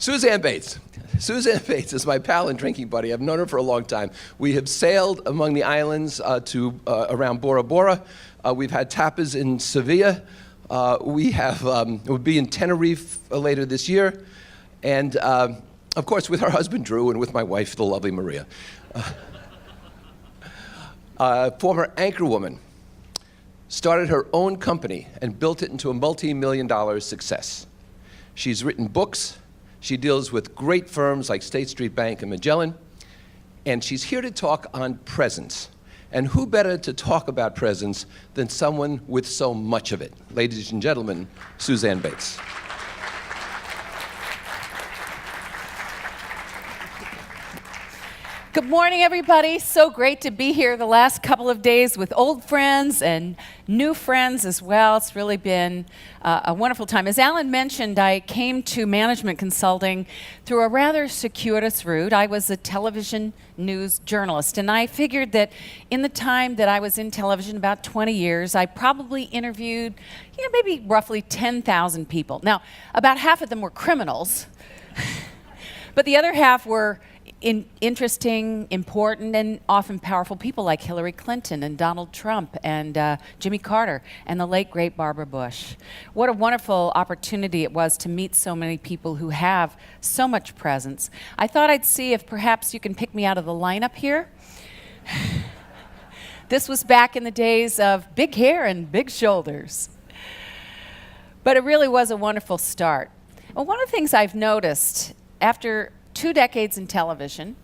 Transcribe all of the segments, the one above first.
Suzanne Bates. Suzanne Bates is my pal and drinking buddy. I've known her for a long time. We have sailed among the islands to around Bora Bora. We've had tapas in Sevilla. We'll be in Tenerife later this year. And of course, with her husband, Drew, and with my wife, the lovely Maria. Former anchorwoman, started her own company and built it into a multi-million-dollar success. She's written books. She deals with great firms like State Street Bank and Magellan. And she's here to talk on presence. And who better to talk about presence than someone with so much of it? Ladies and gentlemen, Suzanne Bates. Good morning, everybody. So great to be here the last couple of days with old friends and new friends as well. It's really been a wonderful time. As Alan mentioned, I came to management consulting through a rather circuitous route. I was a television news journalist, and I figured that in the time that I was in television, about 20 years, I probably interviewed, maybe roughly 10,000 people. Now, about half of them were criminals, but the other half were interesting, important, and often powerful people like Hillary Clinton and Donald Trump and Jimmy Carter and the late, great Barbara Bush. What a wonderful opportunity it was to meet so many people who have so much presence. I thought I'd see if perhaps you can pick me out of the lineup here. This was back in the days of big hair and big shoulders. But it really was a wonderful start. Well, one of the things I've noticed after 2 decades in television,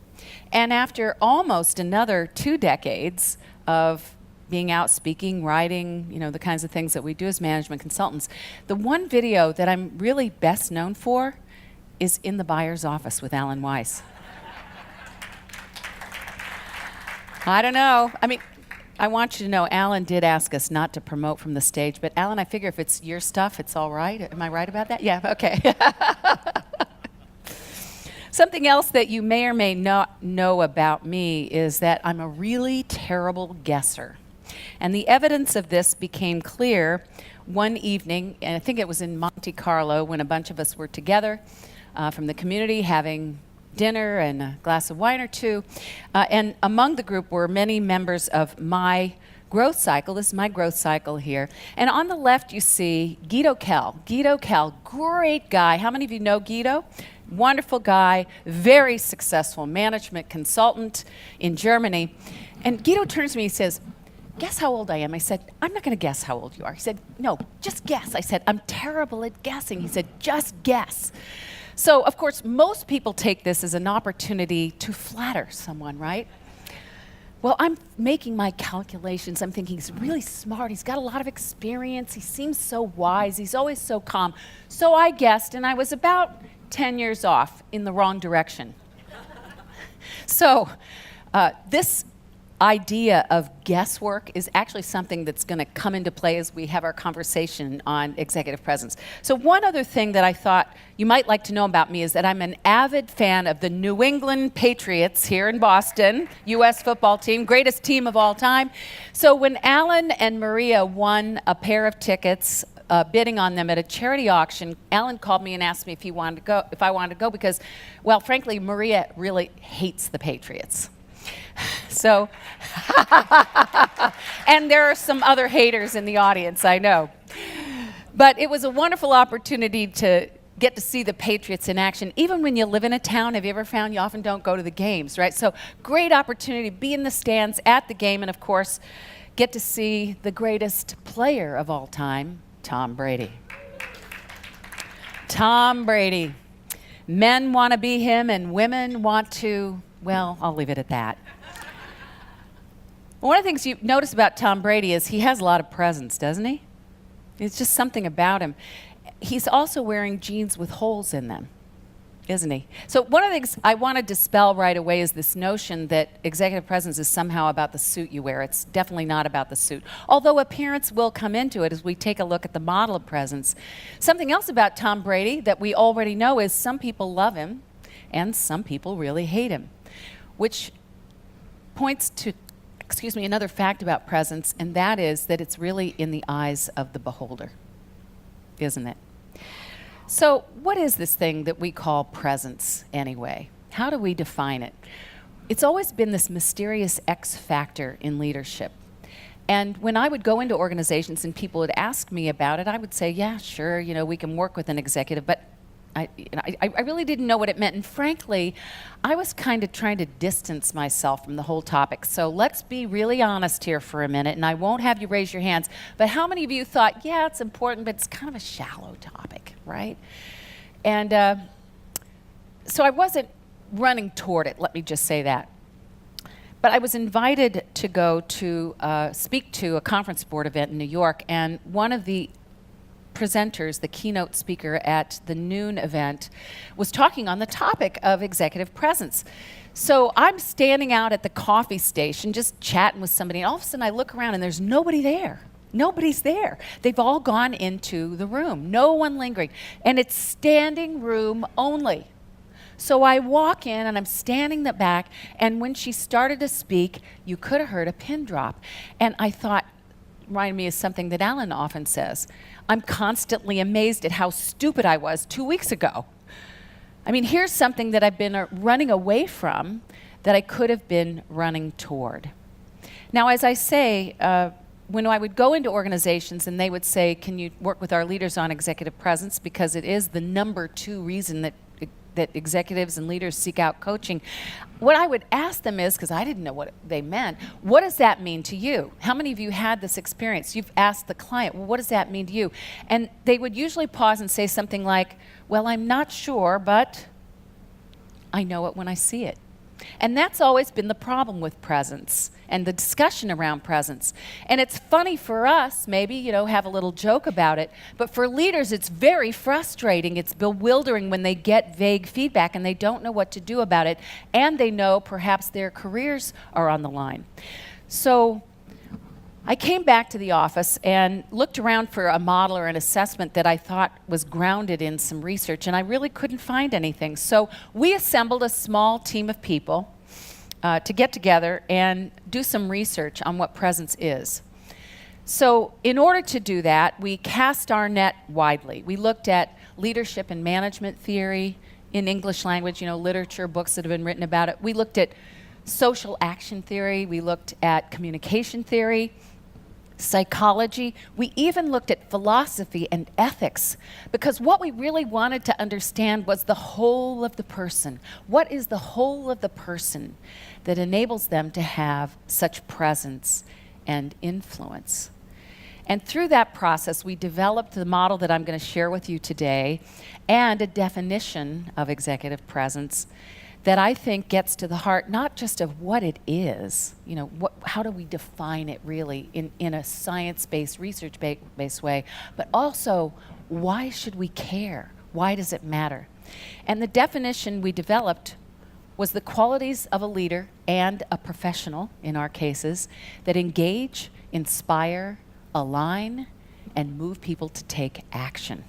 and after almost another 2 decades of being out speaking, writing, the kinds of things that we do as management consultants, the one video that I'm really best known for is In the Buyer's Office with Alan Weiss. I don't know. I want you to know Alan did ask us not to promote from the stage, but Alan, I figure if it's your stuff, it's all right. Am I right about that? Yeah, okay. Something else that you may or may not know about me is that I'm a really terrible guesser. And the evidence of this became clear one evening, and I think it was in Monte Carlo, when a bunch of us were together from the community having dinner and a glass of wine or two. And among the group were many members of my growth cycle. This is my growth cycle here. And on the left, you see Guido Kell. Guido Kell, great guy. How many of you know Guido? Wonderful guy, very successful management consultant in Germany. And Guido turns to me and says, "Guess how old I am?" I said, "I'm not going to guess how old you are." He said, "No, just guess." I said, "I'm terrible at guessing." He said, "Just guess." So, of course, most people take this as an opportunity to flatter someone, right? Well, I'm making my calculations. I'm thinking he's really smart. He's got a lot of experience. He seems so wise. He's always so calm. So I guessed, and I was about 10 years off in the wrong direction. So this idea of guesswork is actually something that's going to come into play as we have our conversation on executive presence. So one other thing that I thought you might like to know about me is that I'm an avid fan of the New England Patriots here in Boston, U.S. football team, greatest team of all time. So when Alan and Maria won a pair of tickets, bidding on them at a charity auction, Alan called me and asked me if I wanted to go because, well, frankly, Maria really hates the Patriots. So, and there are some other haters in the audience, I know. But it was a wonderful opportunity to get to see the Patriots in action. Even when you live in a town, have you ever found you often don't go to the games, right? So great opportunity to be in the stands at the game and, of course, get to see the greatest player of all time, Tom Brady. Tom Brady. Men want to be him and women want to, well, I'll leave it at that. One of the things you notice about Tom Brady is he has a lot of presence, doesn't he? It's just something about him. He's also wearing jeans with holes in them, isn't he? So one of the things I want to dispel right away is this notion that executive presence is somehow about the suit you wear. It's definitely not about the suit, although appearance will come into it as we take a look at the model of presence. Something else about Tom Brady that we already know is some people love him and some people really hate him, which points to another fact about presence, and that is that it's really in the eyes of the beholder, isn't it? So, what is this thing that we call presence anyway? How do we define it? It's always been this mysterious X factor in leadership. And when I would go into organizations and people would ask me about it, I would say, yeah, sure, we can work with an executive, but I really didn't know what it meant. And frankly, I was kind of trying to distance myself from the whole topic. So let's be really honest here for a minute, and I won't have you raise your hands. But how many of you thought, yeah, it's important, but it's kind of a shallow topic, right? And so I wasn't running toward it, let me just say that. But I was invited to go to speak to a conference board event in New York, and one of the presenters, the keynote speaker at the noon event, was talking on the topic of executive presence. So I'm standing out at the coffee station just chatting with somebody, and all of a sudden I look around and there's nobody there. Nobody's there. They've all gone into the room. No one lingering. And it's standing room only. So I walk in and I'm standing in the back, and when she started to speak, you could have heard a pin drop. And I thought, reminded me of something that Alan often says. I'm constantly amazed at how stupid I was 2 weeks ago. I mean, here's something that I've been running away from that I could have been running toward. Now, as I say, when I would go into organizations and they would say, can you work with our leaders on executive presence, because it is the number 2 reason that executives and leaders seek out coaching, what I would ask them is, because I didn't know what they meant, what does that mean to you? How many of you had this experience? You've asked the client, well, what does that mean to you? And they would usually pause and say something like, well, I'm not sure, but I know it when I see it. And that's always been the problem with presence and the discussion around presence. And it's funny for us, maybe, have a little joke about it, but for leaders, it's very frustrating. It's bewildering when they get vague feedback and they don't know what to do about it, and they know perhaps their careers are on the line. So I came back to the office and looked around for a model or an assessment that I thought was grounded in some research, and I really couldn't find anything. So we assembled a small team of people to get together and do some research on what presence is. So in order to do that, we cast our net widely. We looked at leadership and management theory in English language, literature, books that have been written about it. We looked at social action theory. We looked at communication theory, psychology. We even looked at philosophy and ethics, because what we really wanted to understand was the whole of the person. What is the whole of the person that enables them to have such presence and influence? And through that process, we developed the model that I'm going to share with you today, and a definition of executive presence that I think gets to the heart not just of what it is, how do we define it really in a science-based, research-based way, but also why should we care? Why does it matter? And the definition we developed was the qualities of a leader and a professional, in our cases, that engage, inspire, align, and move people to take action.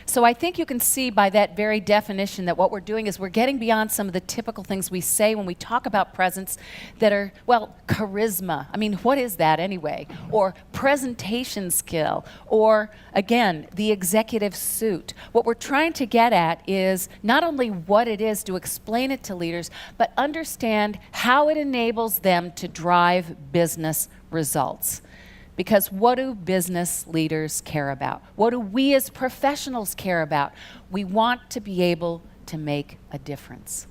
So I think you can see by that very definition that what we're doing is we're getting beyond some of the typical things we say when we talk about presence that are, well, charisma. I mean, what is that anyway? Or presentation skill, or again, the executive suit. What we're trying to get at is not only what it is to explain it to leaders, but understand how it enables them to drive business results. Because what do business leaders care about? What do we as professionals care about? We want to be able to make a difference.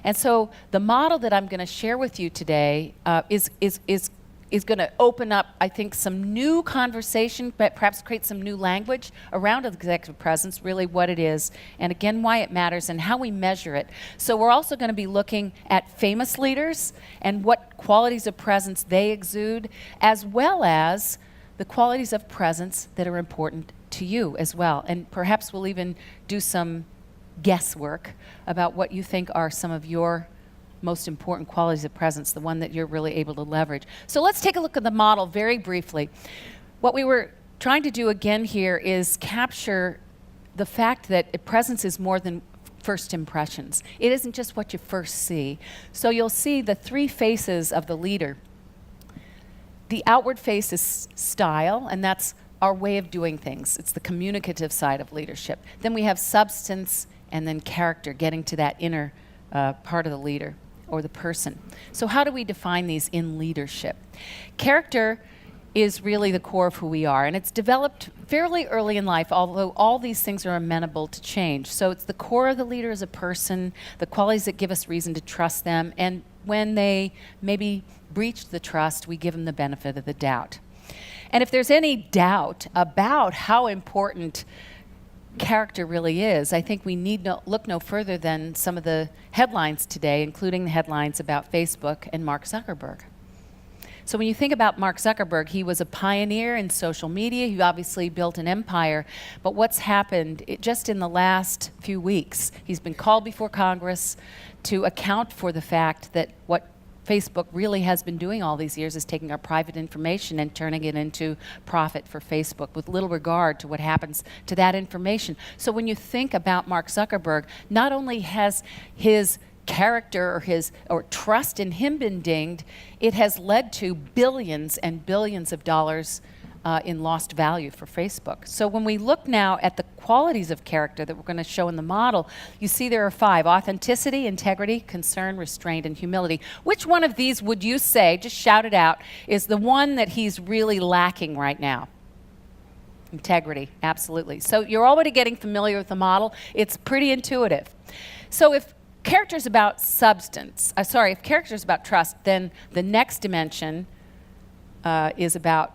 And so the model that I'm going to share with you today is going to open up, I think, some new conversation, but perhaps create some new language around executive presence, really what it is, and again, why it matters and how we measure it. So we're also going to be looking at famous leaders and what qualities of presence they exude, as well as the qualities of presence that are important to you as well. And perhaps we'll even do some guesswork about what you think are some of your most important qualities of presence, the one that you're really able to leverage. So let's take a look at the model very briefly. What we were trying to do again here is capture the fact that presence is more than first impressions. It isn't just what you first see. So you'll see the 3 faces of the leader. The outward face is style, and that's our way of doing things. It's the communicative side of leadership. Then we have substance and then character, getting to that inner part of the leader or the person. So how do we define these in leadership? Character is really the core of who we are, and it's developed fairly early in life, although all these things are amenable to change. So it's the core of the leader as a person, the qualities that give us reason to trust them, and when they maybe breach the trust, we give them the benefit of the doubt. And if there's any doubt about how important character really is, I think we need look no further than some of the headlines today, including the headlines about Facebook and Mark Zuckerberg. So when you think about Mark Zuckerberg, he was a pioneer in social media. He obviously built an empire. But what's happened just in the last few weeks, he's been called before Congress to account for the fact that what Facebook really has been doing all these years is taking our private information and turning it into profit for Facebook with little regard to what happens to that information. So when you think about Mark Zuckerberg, not only has his character or trust in him been dinged, it has led to billions and billions of dollars in lost value for Facebook. So when we look now at the qualities of character that we're going to show in the model, you see there are 5: authenticity, integrity, concern, restraint, and humility. Which one of these would you say, just shout it out, is the one that he's really lacking right now? Integrity, absolutely. So you're already getting familiar with the model. It's pretty intuitive. So if character is about substance, if character is about trust, then the next dimension is about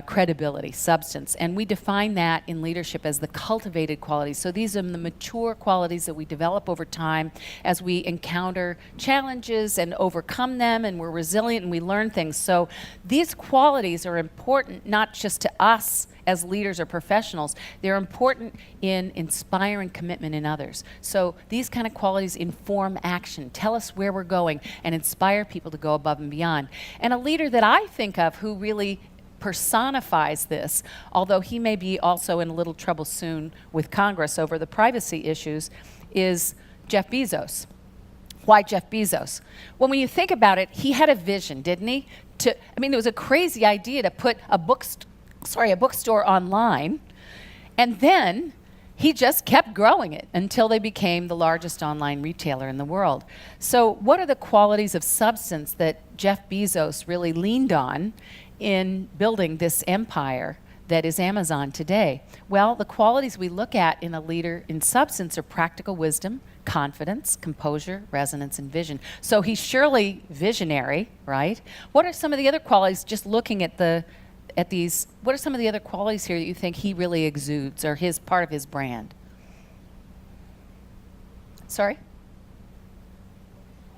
credibility, substance. And we define that in leadership as the cultivated qualities. So these are the mature qualities that we develop over time as we encounter challenges and overcome them, and we're resilient and we learn things. So these qualities are important not just to us as leaders or professionals, they're important in inspiring commitment in others. So these kind of qualities inform action, tell us where we're going, and inspire people to go above and beyond. And a leader that I think of who really personifies this, although he may be also in a little trouble soon with Congress over the privacy issues, is Jeff Bezos. Why Jeff Bezos? Well, when you think about it, he had a vision, didn't he? It was a crazy idea to put a bookstore online, and then he just kept growing it until they became the largest online retailer in the world. So what are the qualities of substance that Jeff Bezos really leaned on in building this empire that is Amazon today? Well, the qualities we look at in a leader in substance are practical wisdom, confidence, composure, resonance, and vision. So he's surely visionary, right? What are some of the other qualities, just looking at these, what are some of the other qualities here that you think he really exudes or his part of his brand? Sorry?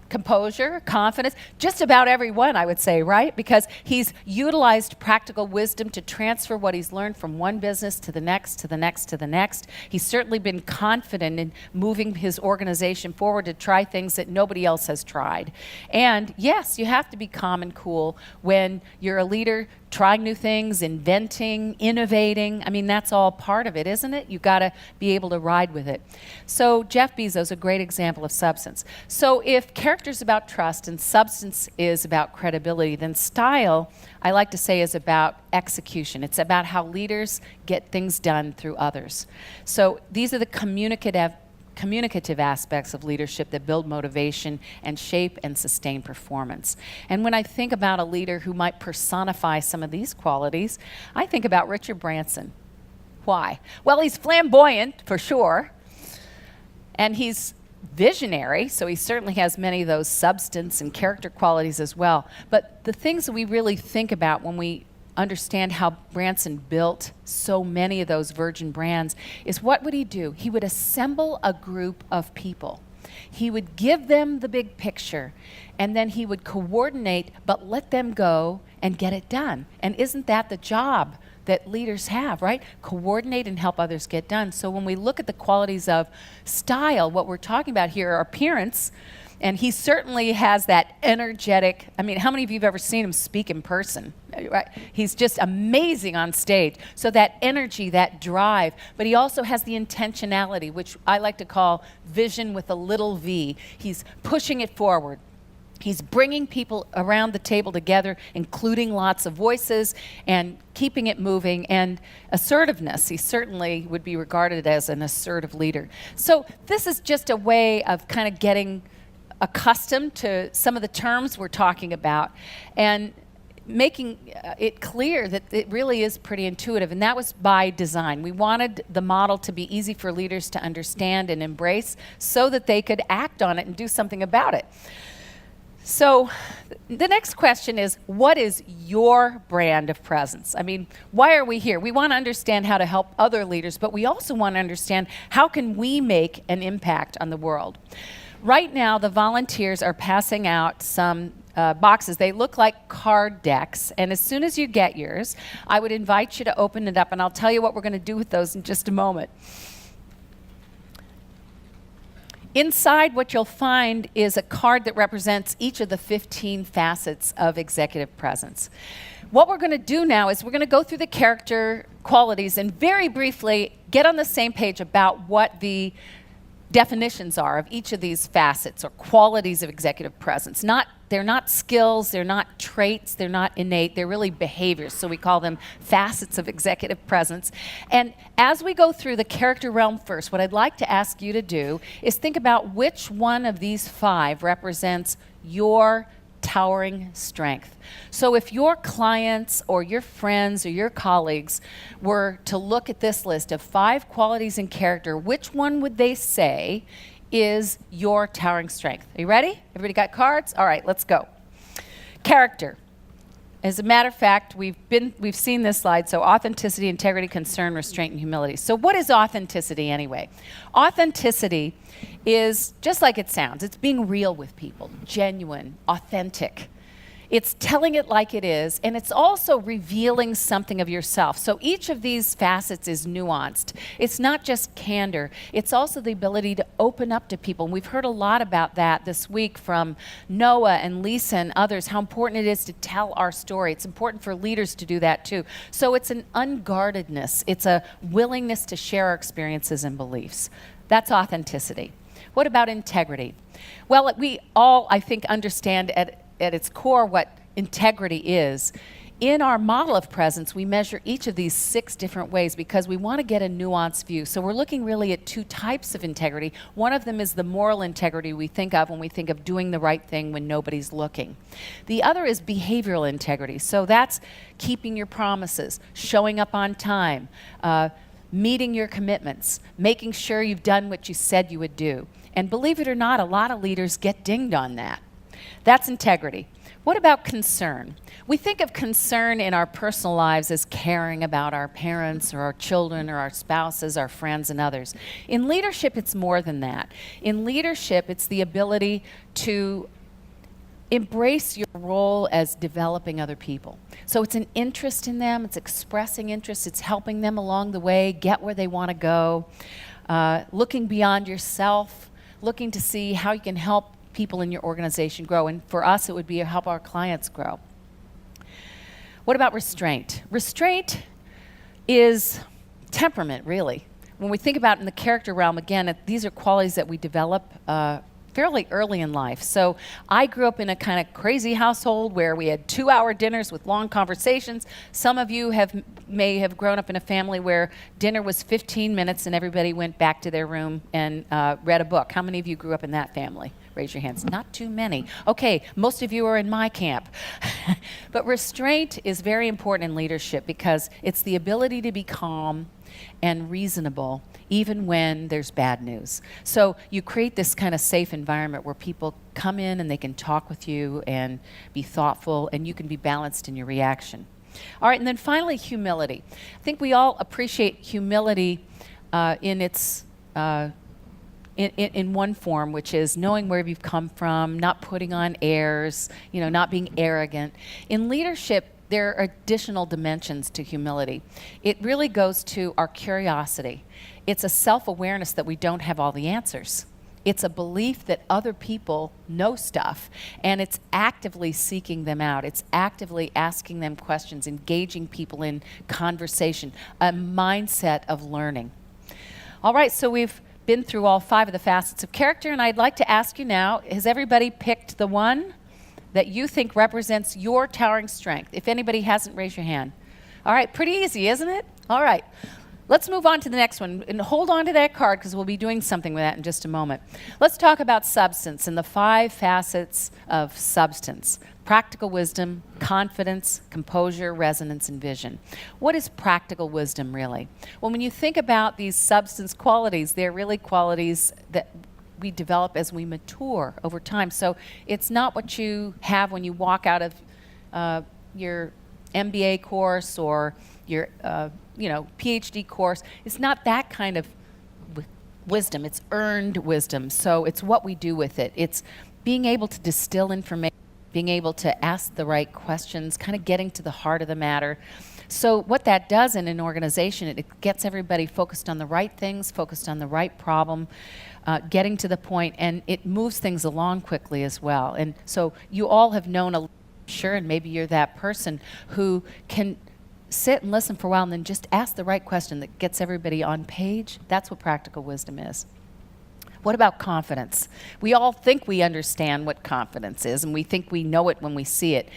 Composure, confidence, just about every one, I would say, right? Because he's utilized practical wisdom to transfer what he's learned from one business to the next, to the next, to the next. He's certainly been confident in moving his organization forward to try things that nobody else has tried. And yes, you have to be calm and cool when you're a leader, trying new things, inventing, innovating. I mean, that's all part of it, isn't it? You've got to be able to ride with it. So Jeff Bezos, a great example of substance. So if character is about trust and substance is about credibility, then style, I like to say, is about execution. It's about how leaders get things done through others. So these are the communicative aspects of leadership that build motivation and shape and sustain performance. And when I think about a leader who might personify some of these qualities, I think about Richard Branson. Why? Well, he's flamboyant, for sure, and he's visionary, so he certainly has many of those substance and character qualities as well. But the things that we really think about when we understand how Branson built so many of those virgin brands is, what would he do? He would assemble a group of people. He would give them the big picture, and then he would coordinate, but let them go and get it done. And isn't that the job that leaders have, right? Coordinate and help others get done. So when we look at the qualities of style, what we're talking about here are appearance, and he certainly has that energetic, I mean, how many of you have ever seen him speak in person? Right? He's just amazing on stage. So that energy, that drive, but he also has the intentionality, which I like to call vision with a little v. He's pushing it forward. He's bringing people around the table together, including lots of voices and keeping it moving, and assertiveness. He certainly would be regarded as an assertive leader. So this is just a way of kind of getting accustomed to some of the terms we're talking about and making it clear that it really is pretty intuitive, and that was by design. We wanted the model to be easy for leaders to understand and embrace so that they could act on it and do something about it. So the next question is, what is your brand of presence? I mean, why are we here? We want to understand how to help other leaders, but we also want to understand how can we make an impact on the world. Right now, the volunteers are passing out some boxes. They look like card decks, and as soon as you get yours, I would invite you to open it up, and I'll tell you what we're going to do with those in just a moment. Inside, what you'll find is a card that represents each of the 15 facets of executive presence. What we're going to do now is we're going to go through the character qualities and very briefly get on the same page about what the definitions are of each of these facets or qualities of executive presence. They're not skills, they're not traits, they're not innate, they're really behaviors. So we call them facets of executive presence. And as we go through the character realm first, what I'd like to ask you to do is think about which one of these 5 represents your towering strength. So if your clients or your friends or your colleagues were to look at this list of 5 qualities in character, which one would they say is your towering strength? Are you ready? Everybody got cards? All right, let's go. Character. As a matter of fact, we've seen this slide, so authenticity, integrity, concern, restraint, and humility. So what is authenticity anyway? Authenticity is just like it sounds. It's being real with people, genuine, authentic. It's telling it like it is, and it's also revealing something of yourself. So each of these facets is nuanced. It's not just candor. It's also the ability to open up to people. And we've heard a lot about that this week from Noah and Lisa and others, how important it is to tell our story. It's important for leaders to do that too. So it's an unguardedness. It's a willingness to share our experiences and beliefs. That's authenticity. What about integrity? Well, we all, I think, understand at its core what integrity is. In our model of presence, we measure each of these 6 different ways because we want to get a nuanced view. So we're looking really at 2 types of integrity. One of them is the moral integrity we think of when we think of doing the right thing when nobody's looking. The other is behavioral integrity. So that's keeping your promises, showing up on time, meeting your commitments, making sure you've done what you said you would do. And believe it or not, a lot of leaders get dinged on that. That's integrity. What about concern? We think of concern in our personal lives as caring about our parents or our children or our spouses, our friends and others. In leadership, it's more than that. In leadership, it's the ability to embrace your role as developing other people. So it's an interest in them, it's expressing interest, it's helping them along the way, get where they want to go, looking beyond yourself, looking to see how you can help people in your organization grow. And for us, it would be help our clients grow. What about restraint? Restraint is temperament, really. When we think about it in the character realm, again, these are qualities that we develop fairly early in life. So I grew up in a kind of crazy household where we had 2-hour dinners with long conversations. Some of you may have grown up in a family where dinner was 15 minutes and everybody went back to their room and read a book. How many of you grew up in that family? Raise your hands. Not too many. Okay, most of you are in my camp. But restraint is very important in leadership because it's the ability to be calm and reasonable even when there's bad news. So you create this kind of safe environment where people come in and they can talk with you and be thoughtful, and you can be balanced in your reaction. All right, and then finally, humility. I think we all appreciate humility in its in one form, which is knowing where you've come from, not putting on airs, not being arrogant. In leadership, there are additional dimensions to humility. It really goes to our curiosity. It's a self-awareness that we don't have all the answers. It's a belief that other people know stuff, and it's actively seeking them out. It's actively asking them questions, engaging people in conversation, a mindset of learning. All right, so we've been through all 5 of the facets of character, and I'd like to ask you now, has everybody picked the one? that you think represents your towering strength? If anybody hasn't, raise your hand. All right, pretty easy, isn't it? All right. Let's move on to the next one, and hold on to that card because we'll be doing something with that in just a moment. Let's talk about substance and the 5 facets of substance: practical wisdom, confidence, composure, resonance, and vision. What is practical wisdom really? Well, when you think about these substance qualities, they're really qualities that we develop as we mature over time. So it's not what you have when you walk out of your MBA course or your PhD course. It's not that kind of wisdom. It's earned wisdom. So it's what we do with it. It's being able to distill information, being able to ask the right questions, kind of getting to the heart of the matter. So what that does in an organization, it gets everybody focused on the right things, focused on the right problem, getting to the point, and it moves things along quickly as well. And so you all have known and maybe you're that person who can sit and listen for a while and then just ask the right question that gets everybody on page. That's what practical wisdom is. What about confidence? We all think we understand what confidence is, and we think we know it when we see it.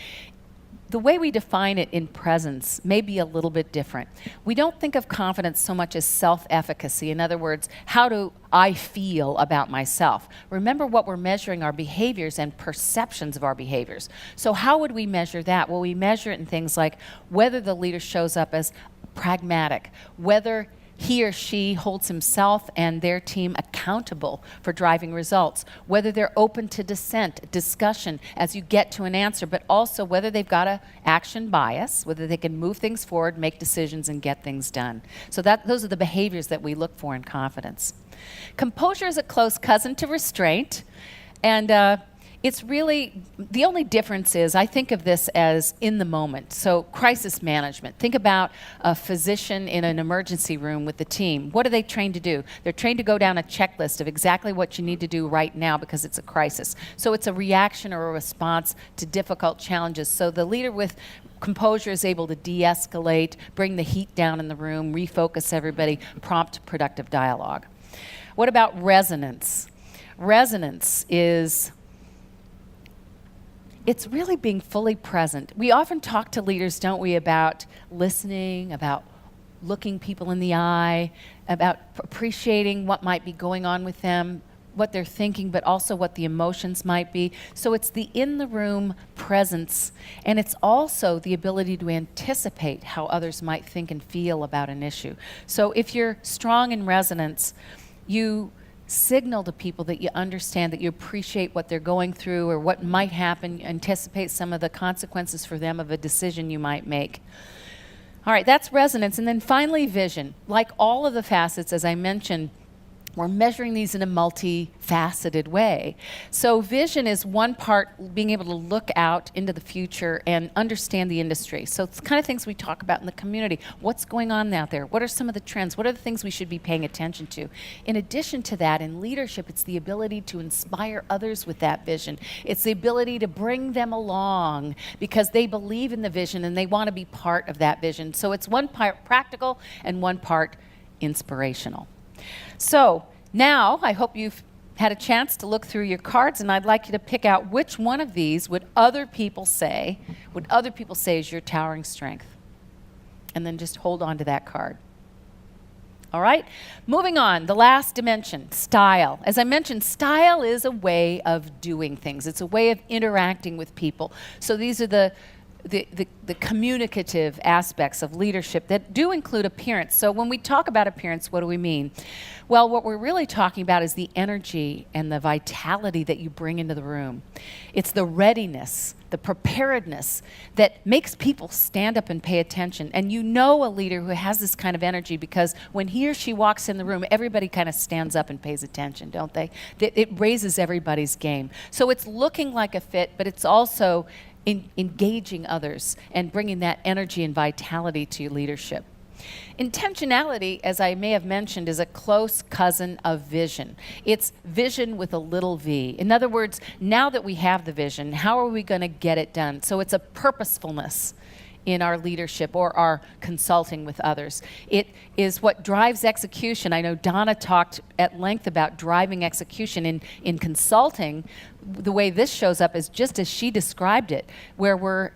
The way we define it in presence may be a little bit different. We don't think of confidence so much as self-efficacy. In other words, how do I feel about myself? Remember what we're measuring: our behaviors and perceptions of our behaviors. So how would we measure that? Well, we measure it in things like whether the leader shows up as pragmatic, whether he or she holds himself and their team accountable for driving results, whether they're open to dissent, discussion as you get to an answer, but also whether they've got an action bias, whether they can move things forward, make decisions, and get things done. So those are the behaviors that we look for in confidence. Composure is a close cousin to restraint, and it's really, the only difference is I think of this as in the moment. So crisis management. Think about a physician in an emergency room with the team. What are they trained to do? They're trained to go down a checklist of exactly what you need to do right now because it's a crisis. So it's a reaction or a response to difficult challenges. So the leader with composure is able to de-escalate, bring the heat down in the room, refocus everybody, prompt productive dialogue. What about resonance? Resonance is, it's really being fully present. We often talk to leaders, don't we, about listening, about looking people in the eye, about appreciating what might be going on with them, what they're thinking, but also what the emotions might be. So it's the in-the-room presence, and it's also the ability to anticipate how others might think and feel about an issue. So if you're strong in resonance, you signal to people that you understand, that you appreciate what they're going through or what might happen, anticipate some of the consequences for them of a decision you might make. All right, that's resonance. And then finally, vision. Like all of the facets, as I mentioned, we're measuring these in a multifaceted way. So vision is one part, being able to look out into the future and understand the industry. So it's the kind of things we talk about in the community. What's going on out there? What are some of the trends? What are the things we should be paying attention to? In addition to that, in leadership, it's the ability to inspire others with that vision. It's the ability to bring them along because they believe in the vision and they want to be part of that vision. So it's one part practical and one part inspirational. So now I hope you've had a chance to look through your cards, and I'd like you to pick out which one of these would other people say is your towering strength. And then just hold on to that card. All right, moving on, the last dimension, style. As I mentioned, style is a way of doing things. It's a way of interacting with people. So these are the communicative aspects of leadership that do include appearance. So when we talk about appearance, what do we mean? Well, what we're really talking about is the energy and the vitality that you bring into the room. It's the readiness, the preparedness that makes people stand up and pay attention. And you know a leader who has this kind of energy because when he or she walks in the room, everybody kind of stands up and pays attention, don't they? It raises everybody's game. So it's looking like a fit, but it's also engaging others and bringing that energy and vitality to your leadership. Intentionality, as I may have mentioned, is a close cousin of vision. It's vision with a little v. In other words, now that we have the vision, how are we going to get it done? So it's a purposefulness in our leadership or our consulting with others. It is what drives execution. I know Donna talked at length about driving execution. In consulting, the way this shows up is just as she described it, where we're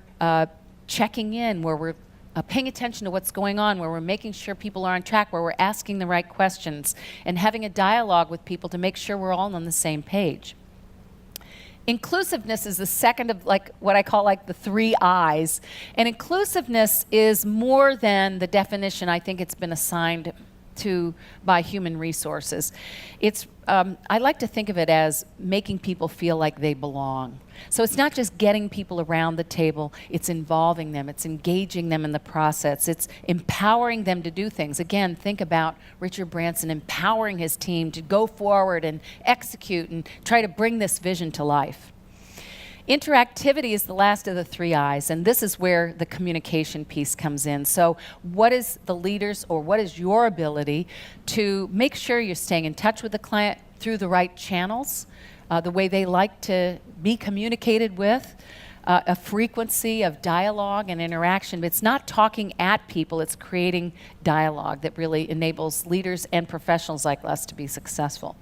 checking in, where we're paying attention to what's going on, where we're making sure people are on track, where we're asking the right questions, and having a dialogue with people to make sure we're all on the same page. Inclusiveness is the second of what I call the 3 I's. And inclusiveness is more than the definition I think it's been assigned to by human resources. It's I like to think of it as making people feel like they belong. So it's not just getting people around the table, it's involving them, it's engaging them in the process, it's empowering them to do things. Again, think about Richard Branson empowering his team to go forward and execute and try to bring this vision to life. Interactivity is the last of the 3 I's, and this is where the communication piece comes in. So what is the leaders, or what is your ability to make sure you're staying in touch with the client through the right channels, the way they like to be communicated with, a frequency of dialogue and interaction. But it's not talking at people, it's creating dialogue that really enables leaders and professionals like us to be successful.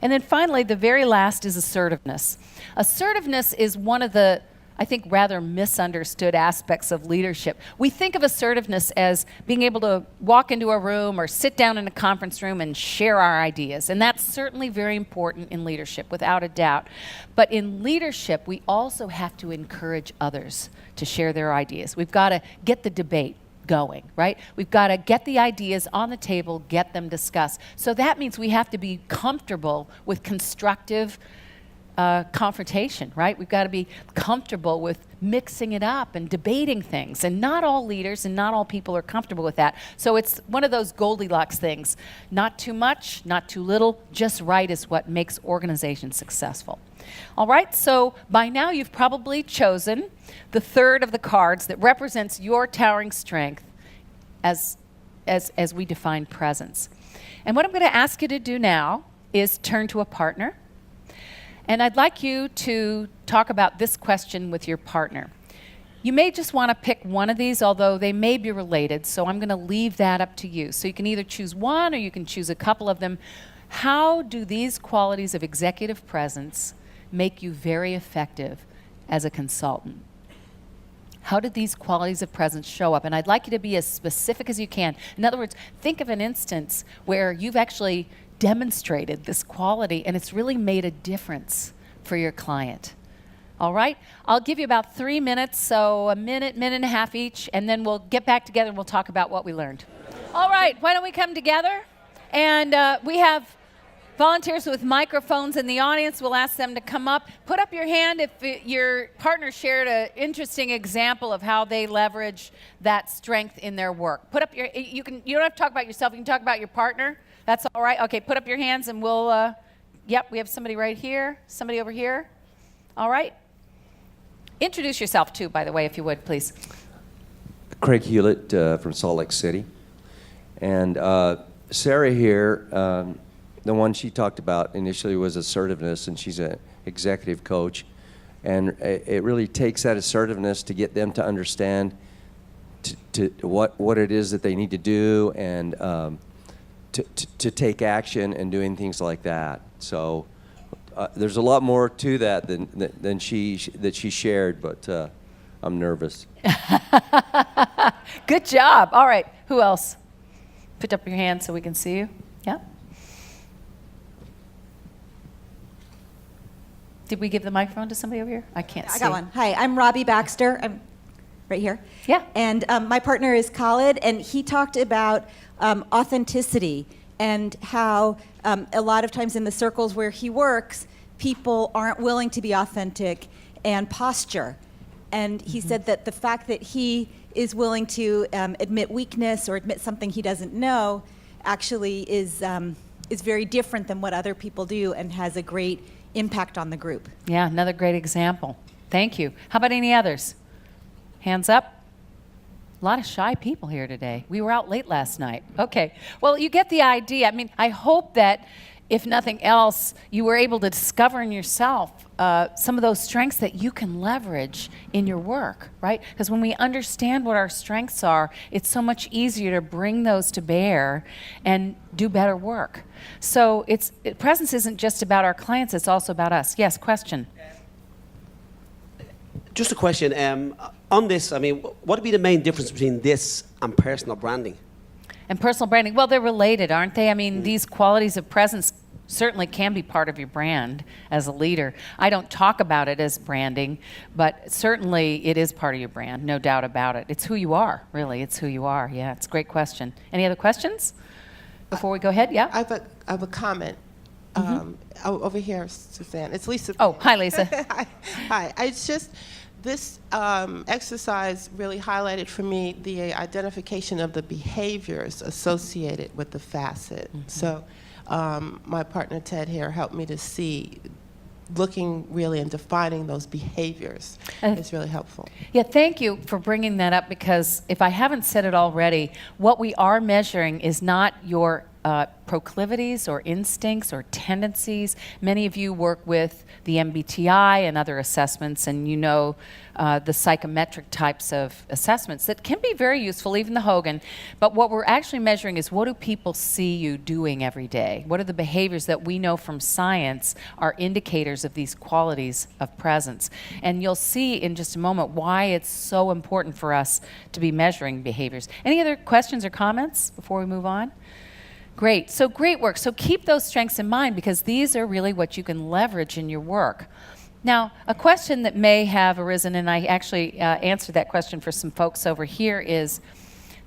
And then finally, the very last is assertiveness. Assertiveness is one of the, I think, rather misunderstood aspects of leadership. We think of assertiveness as being able to walk into a room or sit down in a conference room and share our ideas. And that's certainly very important in leadership, without a doubt. But in leadership, we also have to encourage others to share their ideas. We've got to get the debate going, right? We've got to get the ideas on the table, get them discussed. So that means we have to be comfortable with constructive confrontation, right? We've got to be comfortable with mixing it up and debating things. And not all leaders and not all people are comfortable with that. So it's one of those Goldilocks things. Not too much, not too little, just right is what makes organizations successful. All right, so by now you've probably chosen the third of the cards that represents your towering strength as we define presence. And what I'm going to ask you to do now is turn to a partner. And I'd like you to talk about this question with your partner. You may just want to pick one of these, although they may be related, so I'm going to leave that up to you. So you can either choose one or you can choose a couple of them. How do these qualities of executive presence make you very effective as a consultant? How did these qualities of presence show up? And I'd like you to be as specific as you can. In other words, think of an instance where you've actually demonstrated this quality and it's really made a difference for your client. All right? I'll give you about 3 minutes, so a minute, minute and a half each, and then we'll get back together and we'll talk about what we learned. All right, why don't we come together? And we have volunteers with microphones in the audience. We'll ask them to come up. Put up your hand if your partner shared an interesting example of how they leverage that strength in their work. Put up your, you don't have to talk about yourself, you can talk about your partner. That's all right? Okay, put up your hands and we'll, yep, we have somebody right here, somebody over here. All right. Introduce yourself too, by the way, if you would, please. Craig Hewlett from Salt Lake City. And Sarah here, the one she talked about initially was assertiveness, and she's an executive coach. And it really takes that assertiveness to get them to understand to what it is that they need to do, and to take action and doing things like that. So there's a lot more to that than she shared, but I'm nervous. Good job. All right. Who else? Put up your hand so we can see you. Yeah. Did we give the microphone to somebody over here? I can't see. I got one. Hi, I'm Robbie Baxter. I'm right here. Yeah. And my partner is Khalid, and he talked about authenticity and how a lot of times in the circles where he works, people aren't willing to be authentic, and posture. And he said that the fact that he is willing to admit weakness or admit something he doesn't know actually is very different than what other people do, and has a great impact on the group. Yeah, another great example. Thank you. How about any others? Hands up. A lot of shy people here today. We were out late last night. Okay. Well, you get the idea. I mean, I hope that if nothing else, you were able to discover in yourself some of those strengths that you can leverage in your work, right? Because when we understand what our strengths are, it's so much easier to bring those to bear and do better work. So presence isn't just about our clients, it's also about us. Yes, question? Just a question. On this, I mean, what would be the main difference between this and personal branding? And personal branding, well, they're related, aren't they? I mean, these qualities of presence certainly can be part of your brand as a leader. I don't talk about it as branding, but certainly it is part of your brand, no doubt about it. It's who you are, really. It's who you are. Yeah, it's a great question. Any other questions before we go ahead? Yeah? I have a comment. Over here, Suzanne. It's Lisa. Oh, hi, Lisa. Hi. It's just, this exercise really highlighted for me the identification of the behaviors associated with the facet. So my partner Ted here helped me to see, looking really and defining those behaviors is really helpful. Yeah, thank you for bringing that up, because if I haven't said it already, what we are measuring is not your proclivities or instincts or tendencies. Many of you work with the MBTI and other assessments, and you know the psychometric types of assessments that can be very useful, even the Hogan. But what we're actually measuring is, what do people see you doing every day? What are the behaviors that we know from science are indicators of these qualities of presence? And you'll see in just a moment why it's so important for us to be measuring behaviors. Any other questions or comments before we move on? Great. So great work. So keep those strengths in mind, because these are really what you can leverage in your work. Now, a question that may have arisen, and I actually answered that question for some folks over here, is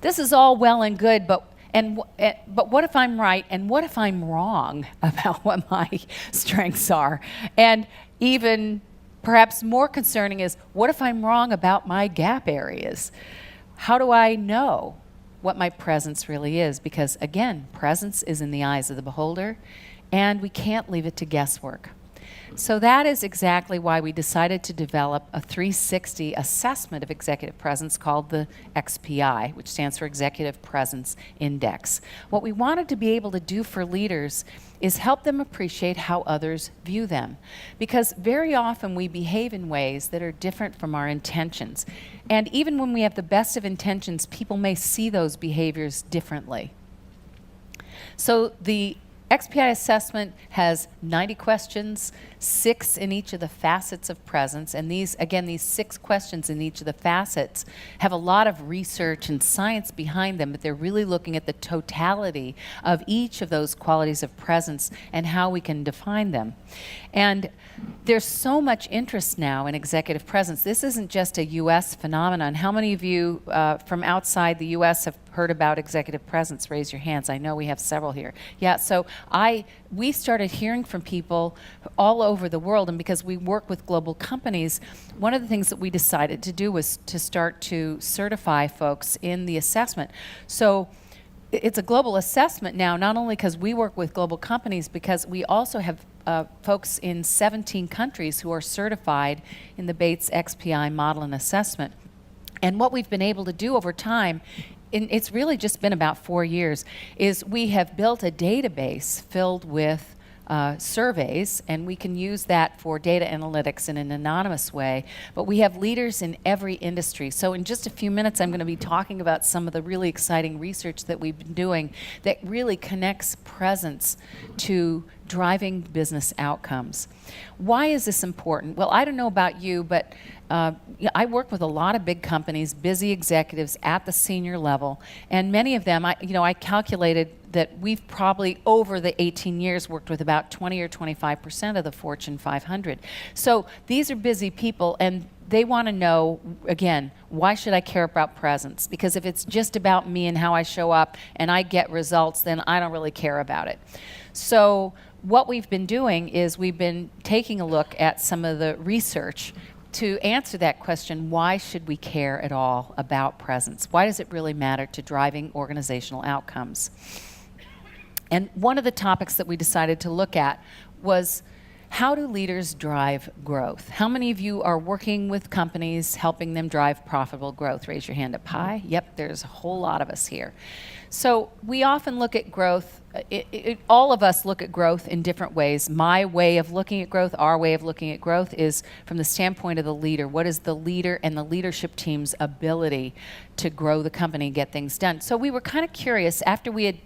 this is all well and good, but what if I'm right, and what if I'm wrong about what my strengths are? And even perhaps more concerning is, what if I'm wrong about my gap areas? How do I know what my presence really is? Because again, presence is in the eyes of the beholder, and we can't leave it to guesswork. So that is exactly why we decided to develop a 360 assessment of executive presence called the XPI, which stands for Executive Presence Index. What we wanted to be able to do for leaders is help them appreciate how others view them. Because very often we behave in ways that are different from our intentions. And even when we have the best of intentions, people may see those behaviors differently. So the XPI assessment has 90 questions, 6 in each of the facets of presence. And these 6 questions in each of the facets have a lot of research and science behind them, but they're really looking at the totality of each of those qualities of presence and how we can define them. And there's so much interest now in executive presence. This isn't just a U.S. phenomenon. How many of you from outside the U.S. have heard about executive presence? Raise your hands. I know we have several here. Yeah, so we started hearing from people all over the world, and because we work with global companies, one of the things that we decided to do was to start to certify folks in the assessment. So it's a global assessment now, not only because we work with global companies, because we also have folks in 17 countries who are certified in the Bates XPI model and assessment. And what we've been able to do over time, and it's really just been about 4 years, is we have built a database filled with surveys, and we can use that for data analytics in an anonymous way. But we have leaders in every industry. So in just a few minutes, I'm going to be talking about some of the really exciting research that we've been doing that really connects presence to driving business outcomes. Why is this important? Well, I don't know about you, but I work with a lot of big companies, busy executives at the senior level, and many of them, I calculated that we've probably, over the 18 years, worked with about 20 or 25% of the Fortune 500. So these are busy people, and they want to know, again, why should I care about presence? Because if it's just about me and how I show up and I get results, then I don't really care about it. So what we've been doing is we've been taking a look at some of the research to answer that question, why should we care at all about presence? Why does it really matter to driving organizational outcomes? And one of the topics that we decided to look at was, how do leaders drive growth? How many of you are working with companies helping them drive profitable growth? Raise your hand up high. Yep, there's a whole lot of us here. So we often look at growth all of us look at growth in different ways. My way of looking at growth, our way of looking at growth, is from the standpoint of the leader. What is the leader and the leadership team's ability to grow the company and get things done? So we were kind of curious after we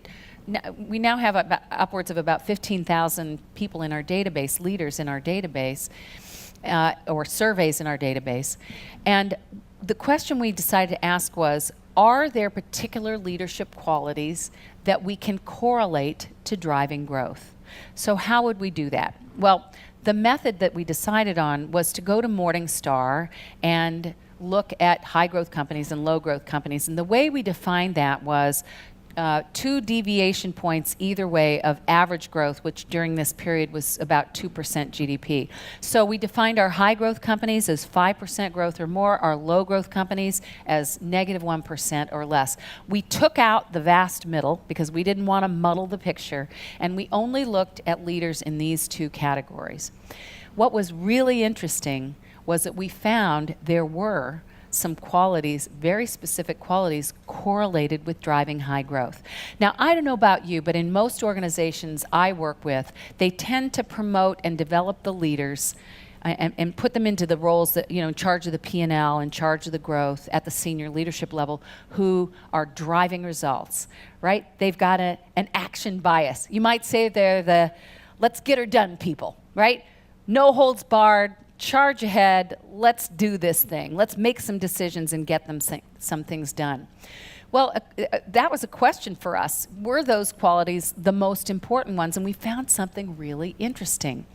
now have upwards of about 15,000 people in our database, leaders in our database, or surveys in our database. And the question we decided to ask was, are there particular leadership qualities that we can correlate to driving growth? So how would we do that? Well, the method that we decided on was to go to Morningstar and look at high growth companies and low growth companies. And the way we defined that was 2 deviation points either way of average growth, which during this period was about 2% GDP. So we defined our high growth companies as 5% growth or more, our low growth companies as -1% or less. We took out the vast middle because we didn't want to muddle the picture, and we only looked at leaders in these 2 categories. What was really interesting was that we found there were some qualities, very specific qualities, correlated with driving high growth. Now, I don't know about you, but in most organizations I work with, they tend to promote and develop the leaders and put them into the roles that, in charge of the P&L, in charge of the growth at the senior leadership level, who are driving results, right? They've got an action bias. You might say they're the let's get her done people, right? No holds barred, charge ahead, let's do this thing. Let's make some decisions and get them some things done. Well, that was a question for us. Were those qualities the most important ones? And we found something really interesting.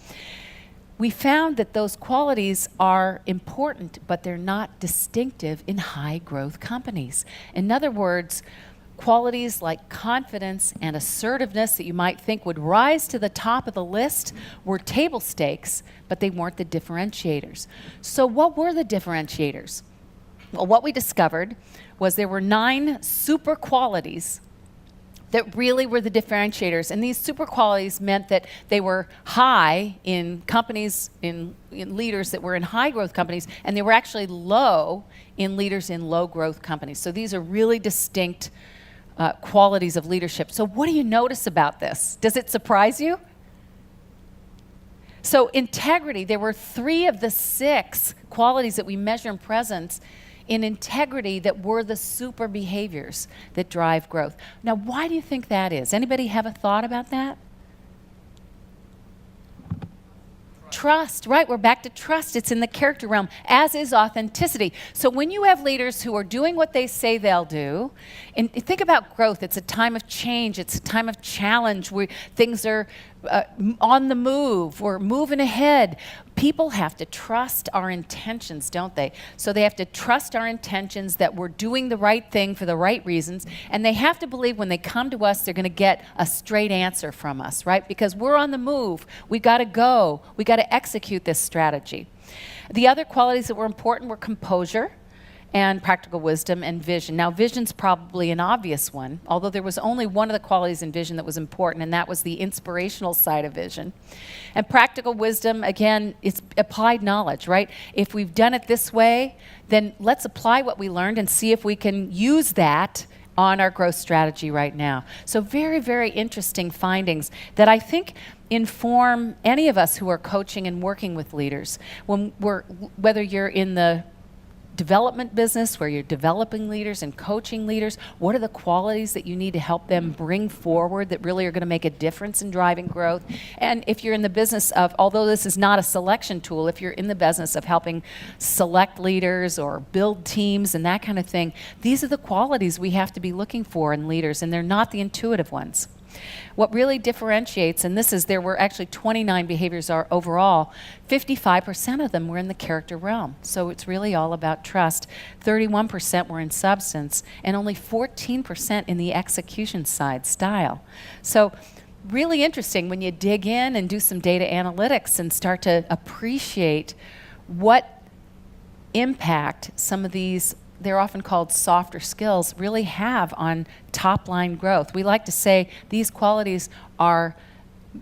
We found that those qualities are important, but they're not distinctive in high growth companies. In other words, qualities like confidence and assertiveness that you might think would rise to the top of the list were table stakes, but they weren't the differentiators. So what were the differentiators? Well, what we discovered was there were 9 super qualities that really were the differentiators. And these super qualities meant that they were high in companies, in leaders that were in high growth companies, and they were actually low in leaders in low growth companies. So these are really distinct qualities of leadership. So what do you notice about this? Does it surprise you? So integrity, there were 3 of the 6 qualities that we measure in presence in integrity that were the super behaviors that drive growth. Now, why do you think that is? Anybody have a thought about that? Trust, right? We're back to trust. It's in the character realm, as is authenticity. So when you have leaders who are doing what they say they'll do, and think about growth, it's a time of change, it's a time of challenge where things are on the move, we're moving ahead. People have to trust our intentions, don't they? So they have to trust our intentions that we're doing the right thing for the right reasons, and they have to believe when they come to us, they're going to get a straight answer from us, right? Because we're on the move. We got to go. We got to execute this strategy. The other qualities that were important were composure and practical wisdom and vision. Now, vision's probably an obvious one, although there was only one of the qualities in vision that was important, and that was the inspirational side of vision. And practical wisdom, again, it's applied knowledge, right? If we've done it this way, then let's apply what we learned and see if we can use that on our growth strategy right now. So very, very interesting findings that I think inform any of us who are coaching and working with leaders. Whether you're in the development business where you're developing leaders and coaching leaders, what are the qualities that you need to help them bring forward that really are going to make a difference in driving growth? And if you're in the business of, although this is not a selection tool, if you're in the business of helping select leaders or build teams and that kind of thing, these are the qualities we have to be looking for in leaders, and they're not the intuitive ones. What really differentiates, and there were actually 29 behaviors overall, 55% of them were in the character realm. So it's really all about trust. 31% were in substance, and only 14% in the execution side, style. So really interesting when you dig in and do some data analytics and start to appreciate what impact some of these, they're often called softer skills, really have on top-line growth. We like to say these qualities are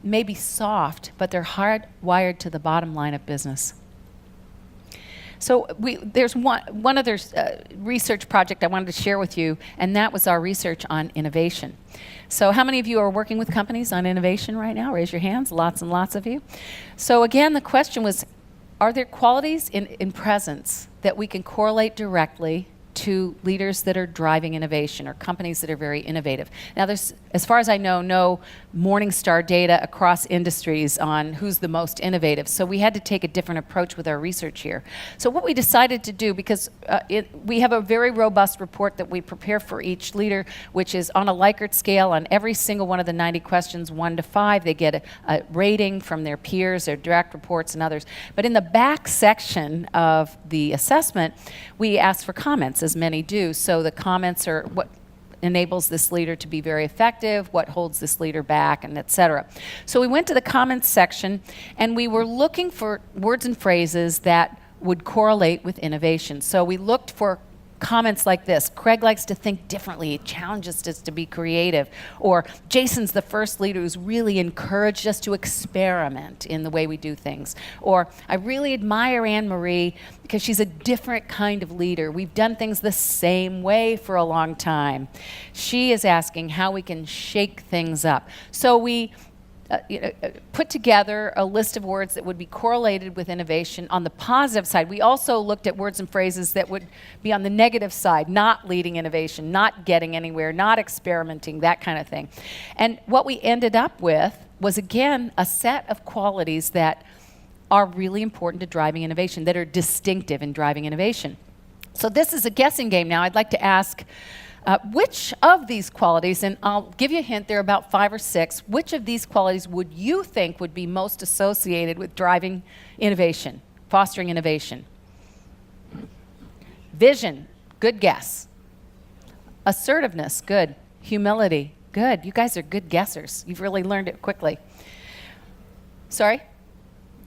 maybe soft, but they're hardwired to the bottom line of business. So there's one other research project I wanted to share with you, and that was our research on innovation. So how many of you are working with companies on innovation right now? Raise your hands. Lots and lots of you. So again, the question was, are there qualities in presence that we can correlate directly to leaders that are driving innovation or companies that are very innovative? Now, there's, as far as I know, no Morningstar data across industries on who's the most innovative. So we had to take a different approach with our research here. So what we decided to do, because we have a very robust report that we prepare for each leader, which is on a Likert scale on every single one of the 90 questions, 1 to 5. They get a rating from their peers, their direct reports, and others. But in the back section of the assessment, we ask for comments, as many do. So the comments are what enables this leader to be very effective, what holds this leader back, and et cetera. So we went to the comments section, and we were looking for words and phrases that would correlate with innovation. So we looked for comments like this: Craig likes to think differently, he challenges us to be creative, or Jason's the first leader who's really encouraged us to experiment in the way we do things, or I really admire Anne-Marie because she's a different kind of leader. We've done things the same way for a long time. She is asking how we can shake things up. So we put together a list of words that would be correlated with innovation on the positive side. We also looked at words and phrases that would be on the negative side, not leading innovation, not getting anywhere, not experimenting, that kind of thing. And what we ended up with was, again, a set of qualities that are really important to driving innovation, that are distinctive in driving innovation. So this is a guessing game now. I'd like to ask, which of these qualities, and I'll give you a hint, there are about 5 or 6, which of these qualities would you think would be most associated with driving innovation, fostering innovation? Vision, good guess. Assertiveness, good. Humility, good. You guys are good guessers. You've really learned it quickly. Sorry?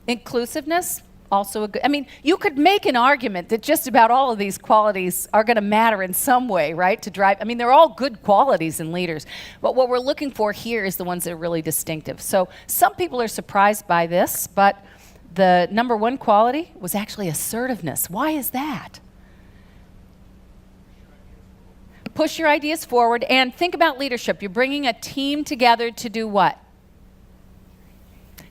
Inclusiveness, also a good, I mean, you could make an argument that just about all of these qualities are going to matter in some way, right, to drive. I mean, they're all good qualities in leaders, but what we're looking for here is the ones that are really distinctive. So some people are surprised by this, but the number 1 quality was actually assertiveness. Why is that? Push your ideas forward, and think about leadership. You're bringing a team together to do what?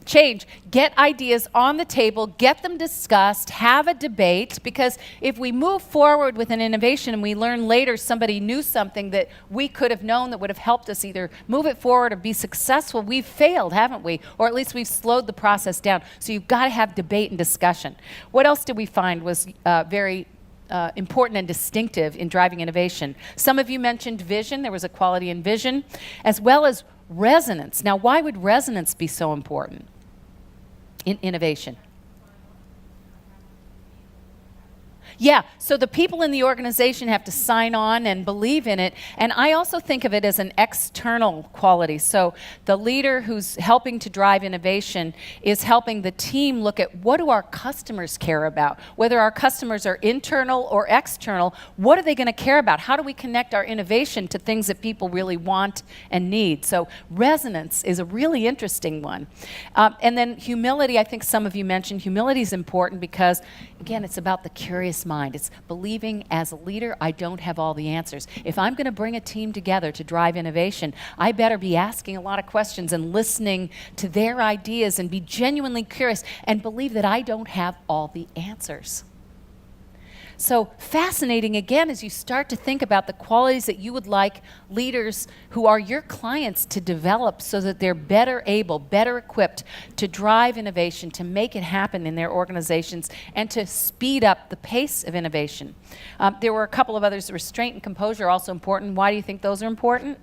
Change. Get ideas on the table, get them discussed, have a debate, because if we move forward with an innovation and we learn later somebody knew something that we could have known that would have helped us either move it forward or be successful, we've failed, haven't we? Or at least we've slowed the process down. So you've got to have debate and discussion. What else did we find was very important and distinctive in driving innovation? Some of you mentioned vision. There was a quality in vision, as well as resonance. Now, why would resonance be so important in innovation? Yeah, so the people in the organization have to sign on and believe in it. And I also think of it as an external quality. So the leader who's helping to drive innovation is helping the team look at, what do our customers care about? Whether our customers are internal or external, what are they going to care about? How do we connect our innovation to things that people really want and need? So resonance is a really interesting one. And then humility, I think some of you mentioned. Humility is important because, again, it's about the curious mind. It's believing, as a leader, I don't have all the answers. If I'm going to bring a team together to drive innovation, I better be asking a lot of questions and listening to their ideas and be genuinely curious and believe that I don't have all the answers. So fascinating, again, as you start to think about the qualities that you would like leaders who are your clients to develop so that they're better able, better equipped to drive innovation, to make it happen in their organizations, and to speed up the pace of innovation. There were a couple of others. Restraint and composure are also important. Why do you think those are important?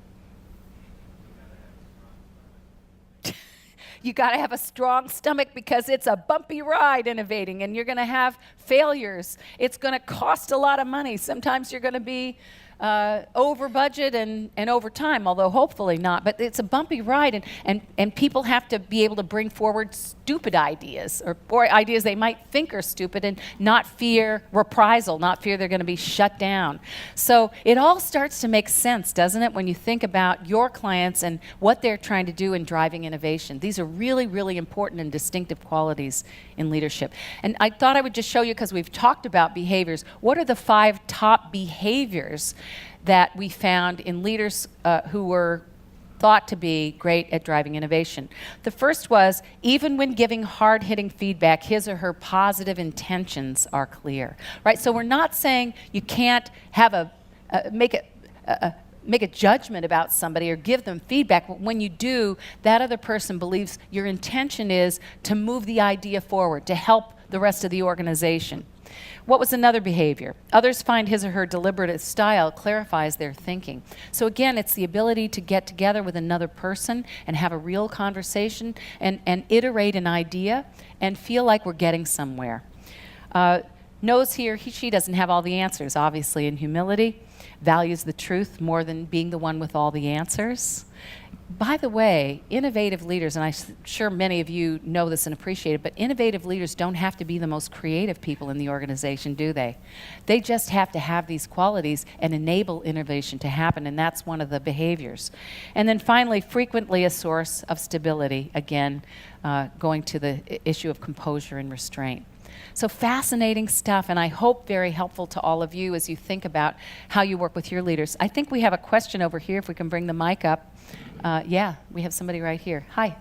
You got to have a strong stomach because it's a bumpy ride innovating, and you're going to have failures. It's going to cost a lot of money. Sometimes you're going to be over budget and over time, although hopefully not. But it's a bumpy ride, and people have to be able to bring forward stupid ideas or ideas they might think are stupid and not fear reprisal, not fear they're going to be shut down. So it all starts to make sense, doesn't it, when you think about your clients and what they're trying to do in driving innovation. These are really, really important and distinctive qualities in leadership. And I thought I would just show you, because we've talked about behaviors, what are the 5 top behaviors that we found in leaders who were thought to be great at driving innovation. The first was, even when giving hard-hitting feedback, his or her positive intentions are clear, right? So we're not saying you can't have make a judgment about somebody or give them feedback, but when you do, that other person believes your intention is to move the idea forward, to help the rest of the organization. What was another behavior? Others find his or her deliberative style clarifies their thinking. So again, it's the ability to get together with another person and have a real conversation and iterate an idea and feel like we're getting somewhere. Knows she doesn't have all the answers, obviously, in humility. Values the truth more than being the one with all the answers. By the way, innovative leaders, and I'm sure many of you know this and appreciate it, but innovative leaders don't have to be the most creative people in the organization, do they? They just have to have these qualities and enable innovation to happen, and that's one of the behaviors. And then finally, frequently a source of stability, again, going to the issue of composure and restraint. So fascinating stuff, and I hope very helpful to all of you as you think about how you work with your leaders. I think we have a question over here, if we can bring the mic up. Yeah, we have somebody right here. Hi.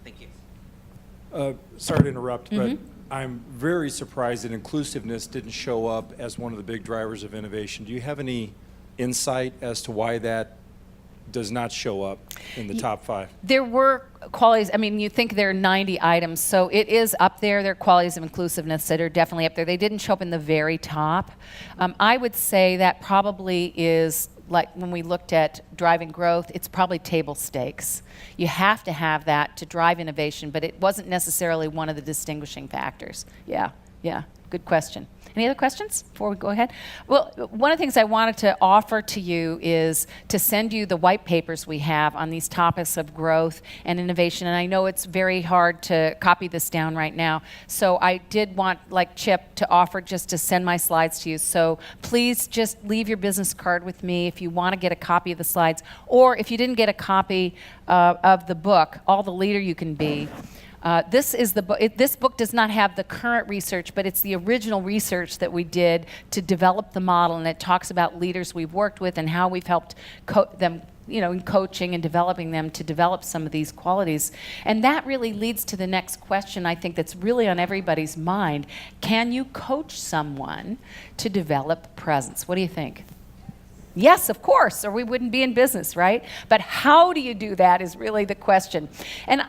Thank you. Sorry to interrupt, but I'm very surprised that inclusiveness didn't show up as one of the big drivers of innovation. Do you have any insight as to why that does not show up in the top 5? There were qualities, I mean, you think there are 90 items, so it is up there. There are qualities of inclusiveness that are definitely up there. They didn't show up in the very top. I would say that probably is, like when we looked at driving growth, it's probably table stakes. You have to have that to drive innovation, but it wasn't necessarily one of the distinguishing factors. Yeah, good question. Any other questions before we go ahead? Well, one of the things I wanted to offer to you is to send you the white papers we have on these topics of growth and innovation. And I know it's very hard to copy this down right now. So I did want, like Chip, to offer just to send my slides to you. So please just leave your business card with me if you want to get a copy of the slides. Or if you didn't get a copy of the book, All the Leader You Can Be. This is the book. This book does not have the current research, but it's the original research that we did to develop the model, and it talks about leaders we've worked with and how we've helped them, in coaching and developing them to develop some of these qualities. And that really leads to the next question, I think, that's really on everybody's mind. Can you coach someone to develop presence? What do you think? Yes, of course, or we wouldn't be in business, right? But how do you do that is really the question. And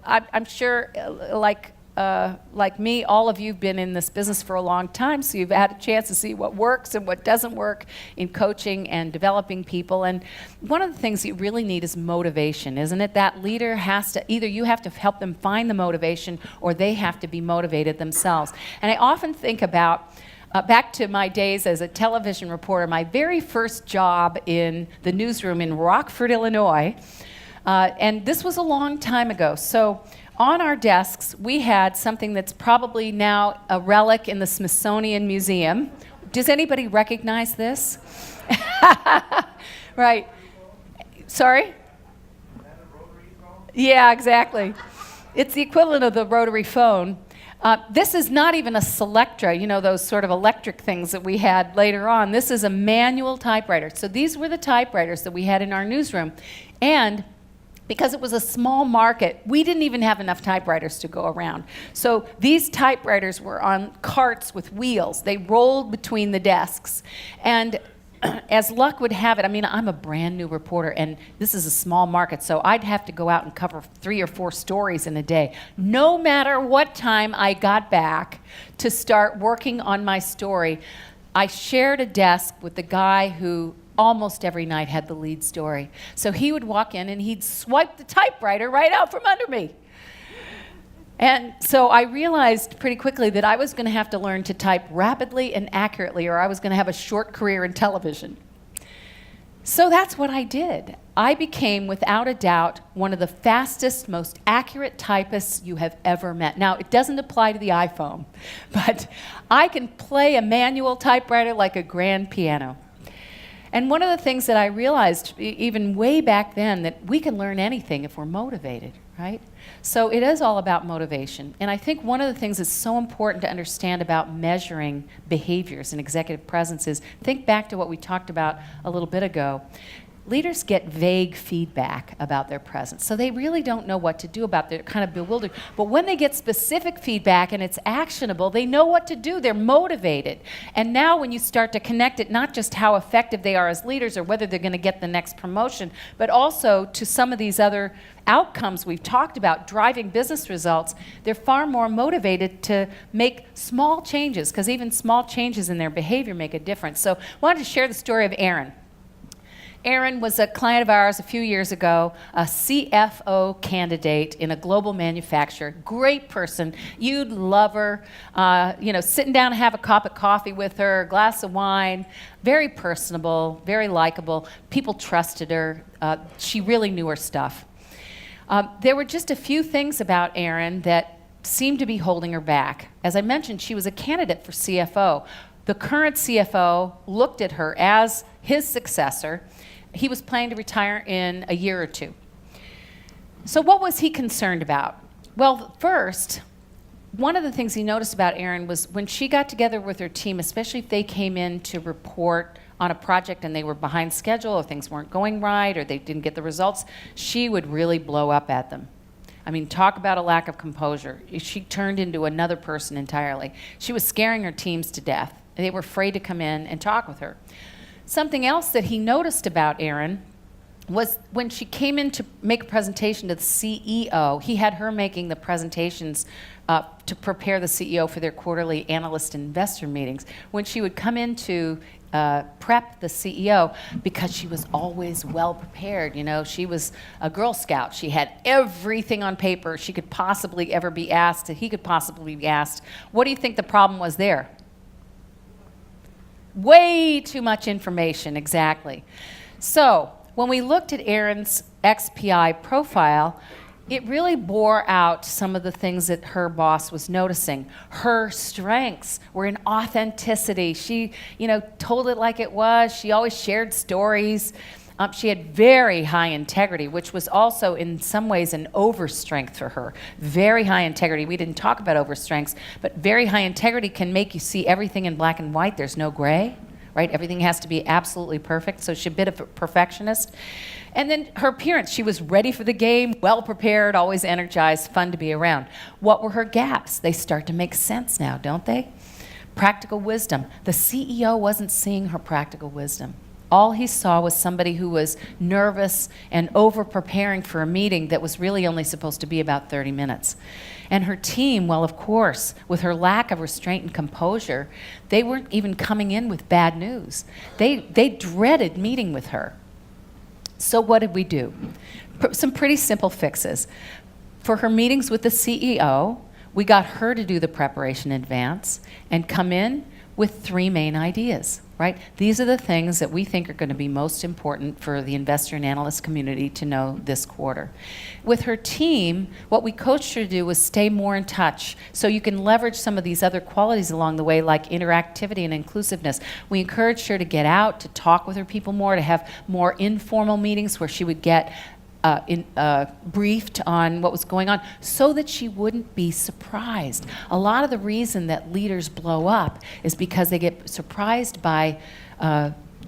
I'm sure, like me, all of you have been in this business for a long time, so you've had a chance to see what works and what doesn't work in coaching and developing people. And one of the things you really need is motivation, isn't it? That leader has to, either you have to help them find the motivation or they have to be motivated themselves. And I often think about back to my days as a television reporter, my very first job in the newsroom in Rockford, Illinois, and this was a long time ago. So on our desks, we had something that's probably now a relic in the Smithsonian Museum. Does anybody recognize this? Right. Sorry? Yeah, exactly. It's the equivalent of the rotary phone. This is not even a Selectra, those sort of electric things that we had later on. This is a manual typewriter. So these were the typewriters that we had in our newsroom. And because it was a small market, we didn't even have enough typewriters to go around. So these typewriters were on carts with wheels. They rolled between the desks. And as luck would have it, I'm a brand new reporter, and this is a small market, so I'd have to go out and cover 3 or 4 stories in a day. No matter what time I got back to start working on my story, I shared a desk with the guy who almost every night had the lead story. So he would walk in and he'd swipe the typewriter right out from under me. And so I realized pretty quickly that I was going to have to learn to type rapidly and accurately, or I was going to have a short career in television. So that's what I did. I became, without a doubt, one of the fastest, most accurate typists you have ever met. Now, it doesn't apply to the iPhone, but I can play a manual typewriter like a grand piano. And one of the things that I realized, even way back then, that we can learn anything if we're motivated, right? So it is all about motivation. And I think one of the things that's so important to understand about measuring behaviors and executive presence is, think back to what we talked about a little bit ago. Leaders get vague feedback about their presence, so they really don't know what to do about it. They're kind of bewildered. But when they get specific feedback and it's actionable, they know what to do. They're motivated. And now when you start to connect it, not just how effective they are as leaders or whether they're going to get the next promotion, but also to some of these other outcomes we've talked about, driving business results, they're far more motivated to make small changes, because even small changes in their behavior make a difference. So I wanted to share the story of Erin. Erin was a client of ours a few years ago, a CFO candidate in a global manufacturer. Great person. You'd love her. Sitting down and have a cup of coffee with her, a glass of wine. Very personable, very likable. People trusted her. She really knew her stuff. There were just a few things about Erin that seemed to be holding her back. As I mentioned, she was a candidate for CFO. The current CFO looked at her as his successor. He was planning to retire in a year or two. So what was he concerned about? Well, first, one of the things he noticed about Erin was when she got together with her team, especially if they came in to report on a project and they were behind schedule or things weren't going right or they didn't get the results, she would really blow up at them. I mean, talk about a lack of composure. She turned into another person entirely. She was scaring her teams to death. They were afraid to come in and talk with her. Something else that he noticed about Erin was when she came in to make a presentation to the CEO, he had her making the presentations to prepare the CEO for their quarterly analyst and investor meetings. When she would come in to prep the CEO, because she was always well prepared, she was a Girl Scout. She had everything on paper she could possibly ever be asked, he could possibly be asked. What do you think the problem was there? Way too much information, exactly. So when we looked at Erin's XPI profile, it really bore out some of the things that her boss was noticing. Her strengths were in authenticity. She, told it like it was. She always shared stories. She had very high integrity, which was also in some ways an overstrength for her. Very high integrity. We didn't talk about overstrengths, but very high integrity can make you see everything in black and white. There's no gray, right? Everything has to be absolutely perfect. So she's a bit of a perfectionist. And then her appearance, she was ready for the game, well prepared, always energized, fun to be around. What were her gaps? They start to make sense now, don't they? Practical wisdom. The CEO wasn't seeing her practical wisdom. All he saw was somebody who was nervous and over-preparing for a meeting that was really only supposed to be about 30 minutes. And her team, well, of course, with her lack of restraint and composure, they weren't even coming in with bad news. They dreaded meeting with her. So what did we do? Some pretty simple fixes. For her meetings with the CEO, we got her to do the preparation in advance and come in with 3 main ideas, right? These are the things that we think are going to be most important for the investor and analyst community to know this quarter. With her team, what we coached her to do was stay more in touch so you can leverage some of these other qualities along the way, like interactivity and inclusiveness. We encouraged her to get out, to talk with her people more, to have more informal meetings where she would get briefed on what was going on so that she wouldn't be surprised. A lot of the reason that leaders blow up is because they get surprised by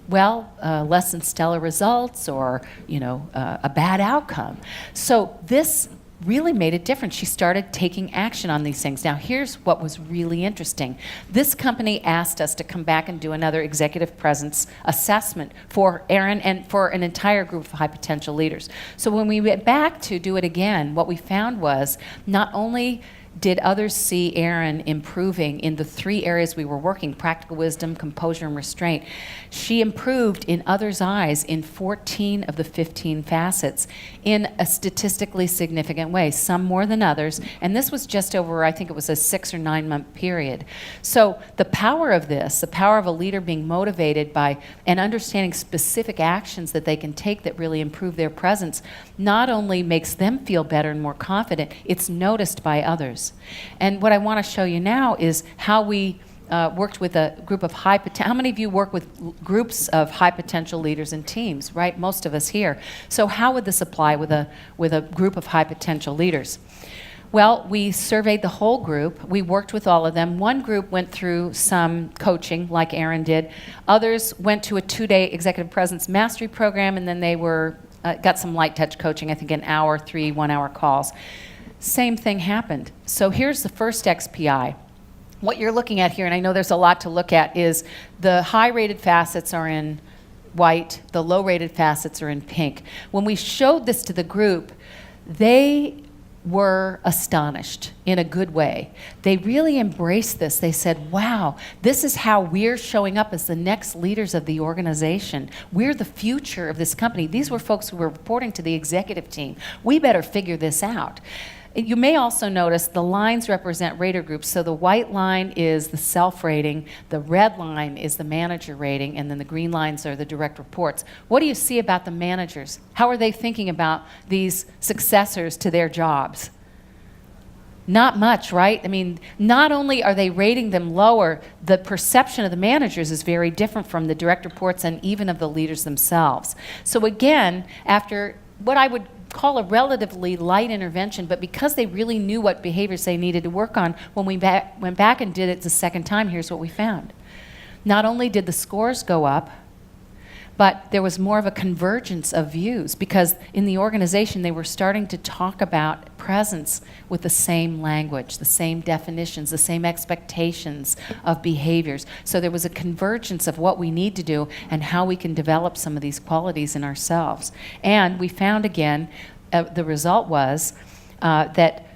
less than stellar results or a bad outcome. So this really made a difference. She started taking action on these things. Now, here's what was really interesting. This company asked us to come back and do another executive presence assessment for Erin and for an entire group of high potential leaders. So when we went back to do it again, what we found was not only did others see Erin improving in the 3 areas we were working, practical wisdom, composure, and restraint. She improved in others' eyes in 14 of the 15 facets in a statistically significant way, some more than others, and this was just over, I think it was a 6 or 9 month period. So the power of this, the power of a leader being motivated by and understanding specific actions that they can take that really improve their presence, not only makes them feel better and more confident, it's noticed by others. And what I want to show you now is how we worked with a group of high potential. How many of you work with groups of high potential leaders and teams, right? Most of us here. So how would this apply with a group of high potential leaders? Well, we surveyed the whole group. We worked with all of them. One group went through some coaching, like Erin did. Others went to a 2-day executive presence mastery program, and then they got some light touch coaching, I think an hour, 3 one-hour calls. Same thing happened. So here's the first XPI. What you're looking at here, and I know there's a lot to look at, is the high-rated facets are in white, the low-rated facets are in pink. When we showed this to the group, they were astonished in a good way. They really embraced this. They said, wow, this is how we're showing up as the next leaders of the organization. We're the future of this company. These were folks who were reporting to the executive team. We better figure this out. You may also notice the lines represent rater groups. So the white line is the self-rating, the red line is the manager rating, and then the green lines are the direct reports. What do you see about the managers? How are they thinking about these successors to their jobs? Not much, right? I mean, not only are they rating them lower, the perception of the managers is very different from the direct reports and even of the leaders themselves. So again, after what I would call a relatively light intervention, but because they really knew what behaviors they needed to work on, when we went back and did it the second time, here's what we found. Not only did the scores go up, but there was more of a convergence of views, because in the organization they were starting to talk about presence with the same language, the same definitions, the same expectations of behaviors. So there was a convergence of what we need to do and how we can develop some of these qualities in ourselves. And we found again, the result was that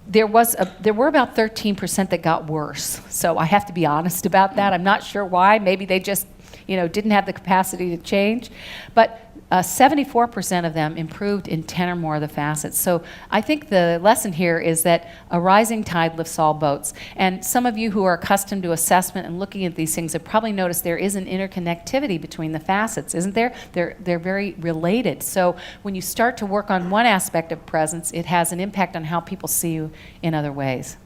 there were about 13% that got worse. So I have to be honest about that. I'm not sure why. Maybe they just didn't have the capacity to change. But 74% of them improved in 10 or more of the facets. So I think the lesson here is that a rising tide lifts all boats. And some of you who are accustomed to assessment and looking at these things have probably noticed there is an interconnectivity between the facets, isn't there? They're very related. So when you start to work on one aspect of presence, it has an impact on how people see you in other ways.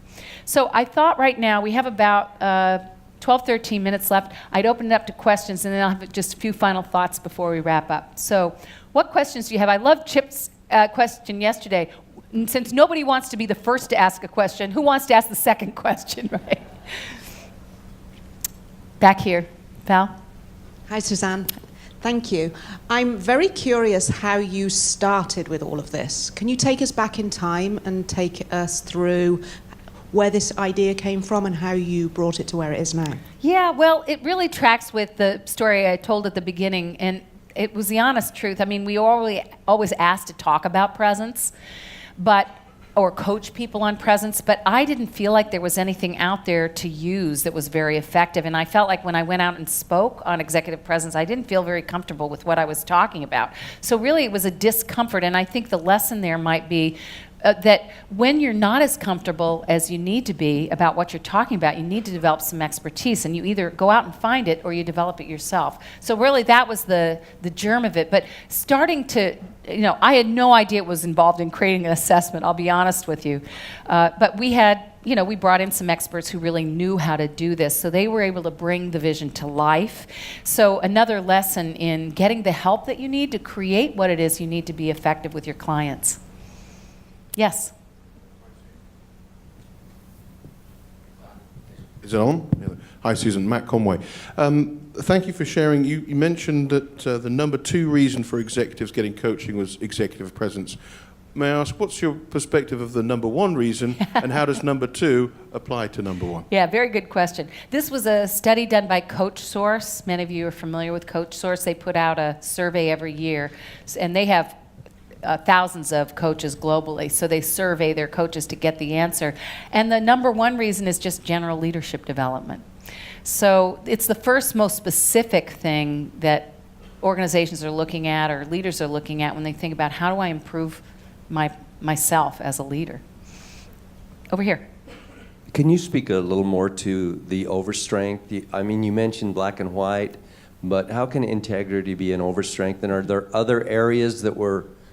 So I thought right now we have about 12, 13 minutes left. I'd open it up to questions, and then I'll have just a few final thoughts before we wrap up. So what questions do you have? I loved Chip's question yesterday. Since nobody wants to be the first to ask a question, who wants to ask the second question, right? Back here. Val? Hi, Suzanne. Thank you. I'm very curious how you started with all of this. Can you take us back in time and take us through where this idea came from and how you brought it to where it is now? Yeah, well, it really tracks with the story I told at the beginning, and it was the honest truth. I mean, we always asked to talk about presence, or coach people on presence, but I didn't feel like there was anything out there to use that was very effective, and I felt like when I went out and spoke on executive presence, I didn't feel very comfortable with what I was talking about. So really it was a discomfort, and I think the lesson there might be that when you're not as comfortable as you need to be about what you're talking about, you need to develop some expertise, and you either go out and find it or you develop it yourself. So really that was the germ of it. But starting to, I had no idea it was involved in creating an assessment, I'll be honest with you. But we had, we brought in some experts who really knew how to do this, so they were able to bring the vision to life. So another lesson in getting the help that you need to create what it is you need to be effective with your clients. Yes. Is it on? Hi, Susan. Matt Conway. Thank you for sharing. You mentioned that the number 2 reason for executives getting coaching was executive presence. May I ask, what's your perspective of the number 1 reason, and how does number 2 apply to number 1? Yeah, very good question. This was a study done by CoachSource. Many of you are familiar with CoachSource. They put out a survey every year, and they have thousands of coaches globally. So they survey their coaches to get the answer. And the number one reason is just general leadership development. So it's the first most specific thing that organizations are looking at or leaders are looking at when they think about how do I improve myself as a leader. Over here. Can you speak a little more to the overstrength? I mean, you mentioned black and white, but how can integrity be an overstrength? And are there other areas that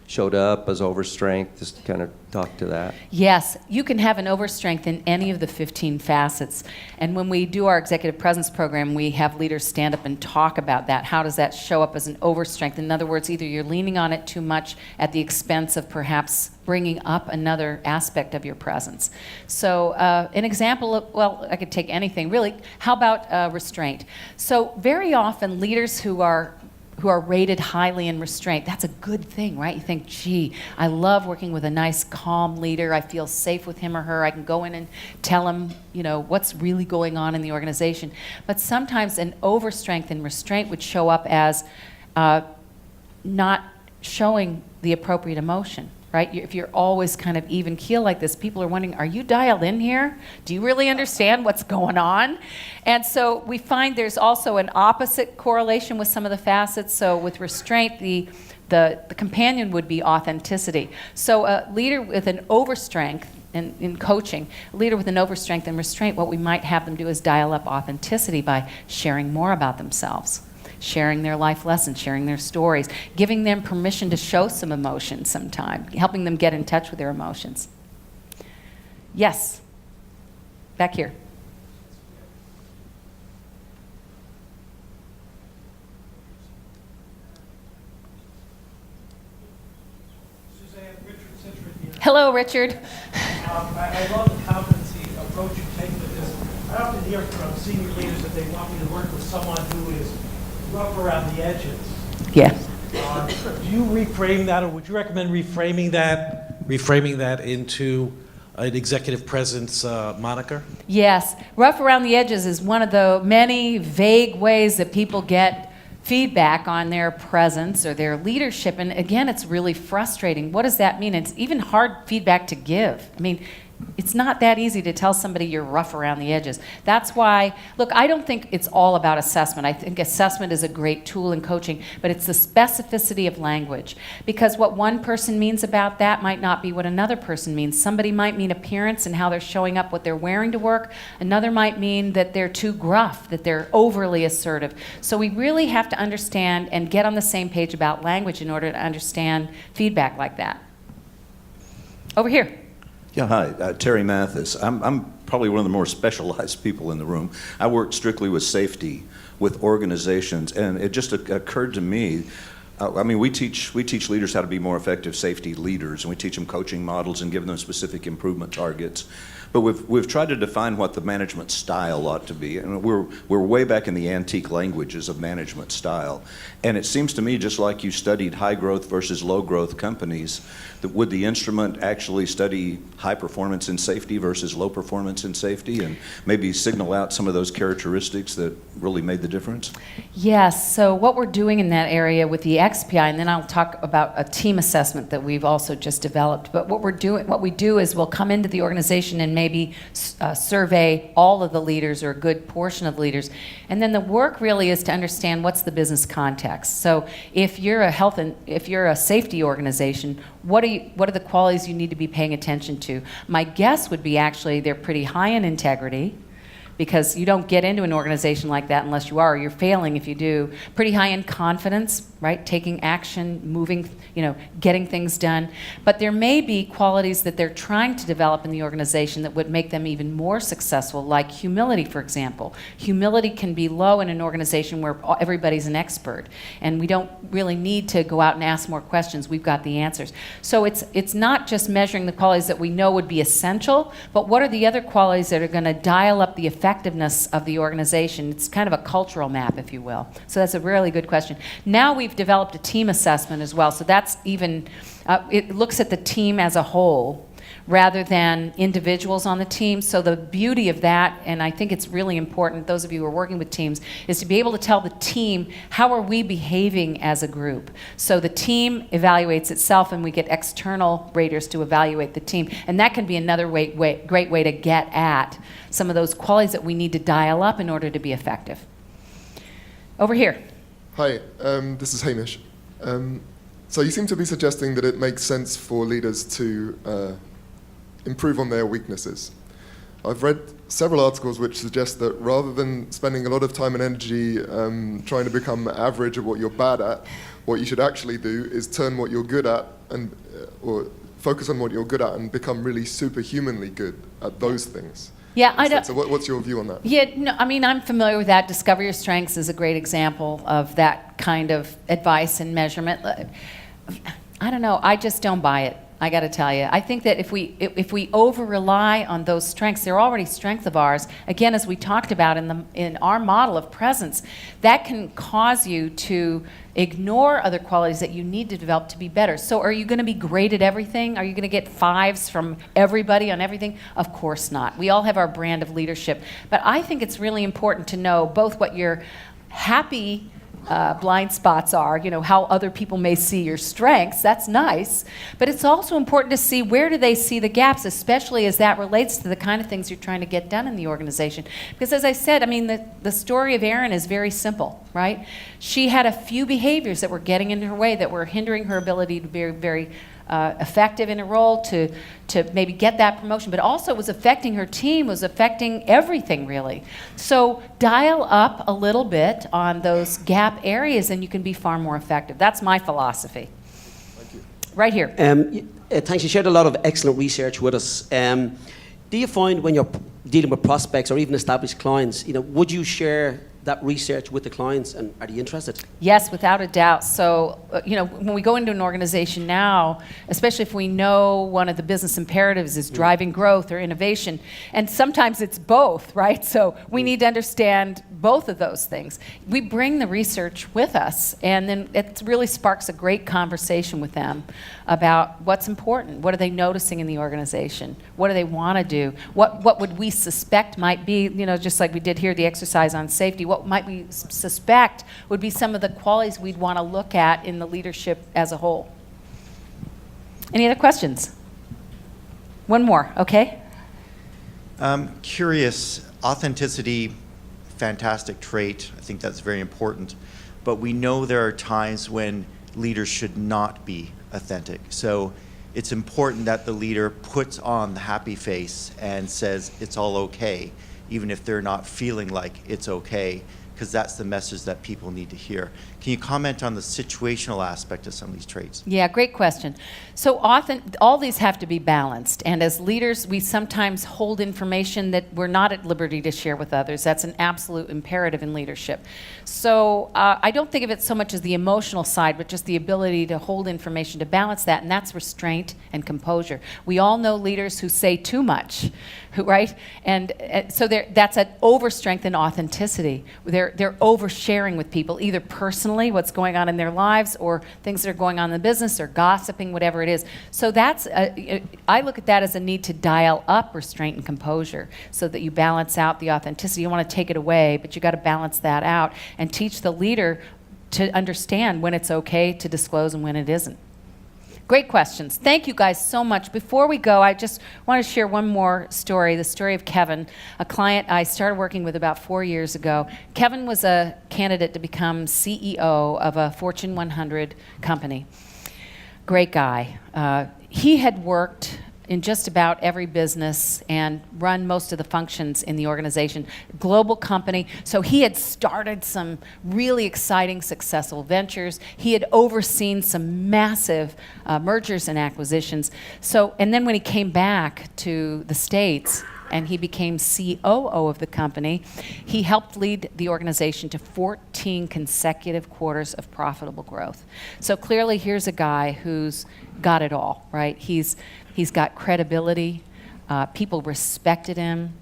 showed up as overstrength? Just kind of talk to that. Yes, you can have an overstrength in any of the 15 facets. And when we do our executive presence program, we have leaders stand up and talk about that. How does that show up as an overstrength? In other words, either you're leaning on it too much at the expense of perhaps bringing up another aspect of your presence. So an example of, well, I could take anything, really. How about restraint? So very often leaders who are rated highly in restraint, that's a good thing, right? You think, gee, I love working with a nice, calm leader. I feel safe with him or her. I can go in and tell him, what's really going on in the organization. But sometimes an overstrength in restraint would show up as not showing the appropriate emotion, right? If you're always kind of even keel like this, people are wondering, are you dialed in here? Do you really understand what's going on? And so we find there's also an opposite correlation with some of the facets. So with restraint, the companion would be authenticity. So a leader with an overstrength in coaching, a leader with an overstrength in restraint, what we might have them do is dial up authenticity by sharing more about themselves, sharing their life lessons, sharing their stories, giving them permission to show some emotion sometime, helping them get in touch with their emotions. Yes, back here. Suzanne, Richard Citrin here. Hello, Richard. I love the competency approach you take with this. I often hear from senior leaders that they want me to work with someone who is rough around the edges. Yeah. Do you reframe that, or would you recommend reframing that into an executive presence moniker? Yes. Rough around the edges is one of the many vague ways that people get feedback on their presence or their leadership. And again, it's really frustrating. What does that mean? It's even hard feedback to give. I mean, it's not that easy to tell somebody you're rough around the edges. That's why, look, I don't think it's all about assessment. I think assessment is a great tool in coaching, but it's the specificity of language. Because what one person means about that might not be what another person means. Somebody might mean appearance and how they're showing up, what they're wearing to work. Another might mean that they're too gruff, that they're overly assertive. So we really have to understand and get on the same page about language in order to understand feedback like that. Over here. Yeah, hi, Terry Mathis. I'm probably one of the more specialized people in the room. I work strictly with safety, with organizations, and it just occurred to me, we teach leaders how to be more effective safety leaders, and we teach them coaching models and give them specific improvement targets. But we've tried to define what the management style ought to be, and we're way back in the antique languages of management style. And it seems to me, just like you studied high growth versus low growth companies, that would the instrument actually study high performance in safety versus low performance in safety, and maybe signal out some of those characteristics that really made the difference? Yes, so what we're doing in that area with the XPI, and then I'll talk about a team assessment that we've also just developed, but what we do is we'll come into the organization and maybe survey all of the leaders or a good portion of leaders, and then the work really is to understand what's the business context. So if you're a safety organization, what are the qualities you need to be paying attention to? My guess would be actually they're pretty high in integrity, because you don't get into an organization like that unless you are, or you're failing if you do. Pretty high in confidence, right? Taking action, moving, getting things done. But there may be qualities that they're trying to develop in the organization that would make them even more successful, like humility, for example. Humility can be low in an organization where everybody's an expert, and we don't really need to go out and ask more questions. We've got the answers. So it's not just measuring the qualities that we know would be essential, but what are the other qualities that are going to dial up the effectiveness of the organization? It's kind of a cultural map, if you will. So that's a really good question. Now we've developed a team assessment as well. So that's even, it looks at the team as a whole. rather than individuals on the team. So the beauty of that, and I think it's really important, those of you who are working with teams, is to be able to tell the team, how are we behaving as a group? So the team evaluates itself, and we get external raters to evaluate the team. And that can be another great way to get at some of those qualities that we need to dial up in order to be effective. Over here. Hi, this is Hamish. So you seem to be suggesting that it makes sense for leaders to improve on their weaknesses. I've read several articles which suggest that rather than spending a lot of time and energy trying to become average at what you're bad at, what you should actually do is turn what you're good at and or focus on what you're good at and become really superhumanly good at those things. Yeah, I don't. So what's your view on that? Yeah, no, I mean, I'm familiar with that. Discover Your Strengths is a great example of that kind of advice and measurement. I don't know. I just don't buy it. I got to tell you. I think that if we over rely on those strengths, they're already strengths of ours. Again, as we talked about in our model of presence, that can cause you to ignore other qualities that you need to develop to be better. So are you going to be great at everything? Are you going to get 5s from everybody on everything? Of course not. We all have our brand of leadership. But I think it's really important to know both what your happy blind spots are, how other people may see your strengths. That's nice. But it's also important to see where do they see the gaps, especially as that relates to the kind of things you're trying to get done in the organization. Because as I said, I mean, the story of Erin is very simple, right? She had a few behaviors that were getting in her way, that were hindering her ability to be very effective in her role, to maybe get that promotion, but also was affecting her team, was affecting everything really. So dial up a little bit on those gap areas and you can be far more effective. That's my philosophy. Thank you. Right here. Thanks. You shared a lot of excellent research with us. Do you find when you're dealing with prospects or even established clients, would you share that research with the clients, and are they interested? Yes, without a doubt. So, when we go into an organization now, especially if we know one of the business imperatives is driving growth or innovation, and sometimes it's both, right? So we need to understand both of those things. We bring the research with us, and then it really sparks a great conversation with them about what's important. What are they noticing in the organization? What do they want to do? What would we suspect might be, just like we did here, the exercise on safety, what might we suspect would be some of the qualities we'd want to look at in the leadership as a whole. Any other questions? One more, okay? Curious, authenticity, fantastic trait. I think that's very important. But we know there are times when leaders should not be authentic. So it's important that the leader puts on the happy face and says it's all okay, even if they're not feeling like it's okay, because that's the message that people need to hear. Can you comment on the situational aspect of some of these traits? Yeah, great question. So often, all these have to be balanced. And as leaders, we sometimes hold information that we're not at liberty to share with others. That's an absolute imperative in leadership. So I don't think of it so much as the emotional side, but just the ability to hold information to balance that, and that's restraint and composure. We all know leaders who say too much, right? And so that's an overstrength in authenticity. They're oversharing with people, either personally, what's going on in their lives, or things that are going on in the business, or gossiping, whatever it is. So I look at that as a need to dial up restraint and composure so that you balance out the authenticity. You don't want to take it away, but you got to balance that out and teach the leader to understand when it's okay to disclose and when it isn't. Great questions. Thank you guys so much. Before we go, I just want to share one more story, the story of Kevin, a client I started working with about 4 years ago. Kevin was a candidate to become CEO of a Fortune 100 company. Great guy. He had worked in just about every business and run most of the functions in the organization. Global company. So he had started some really exciting, successful ventures. He had overseen some massive mergers and acquisitions. And then when he came back to the States and he became COO of the company, he helped lead the organization to 14 consecutive quarters of profitable growth. So clearly here's a guy who's got it all, right? He's got credibility, people respected him,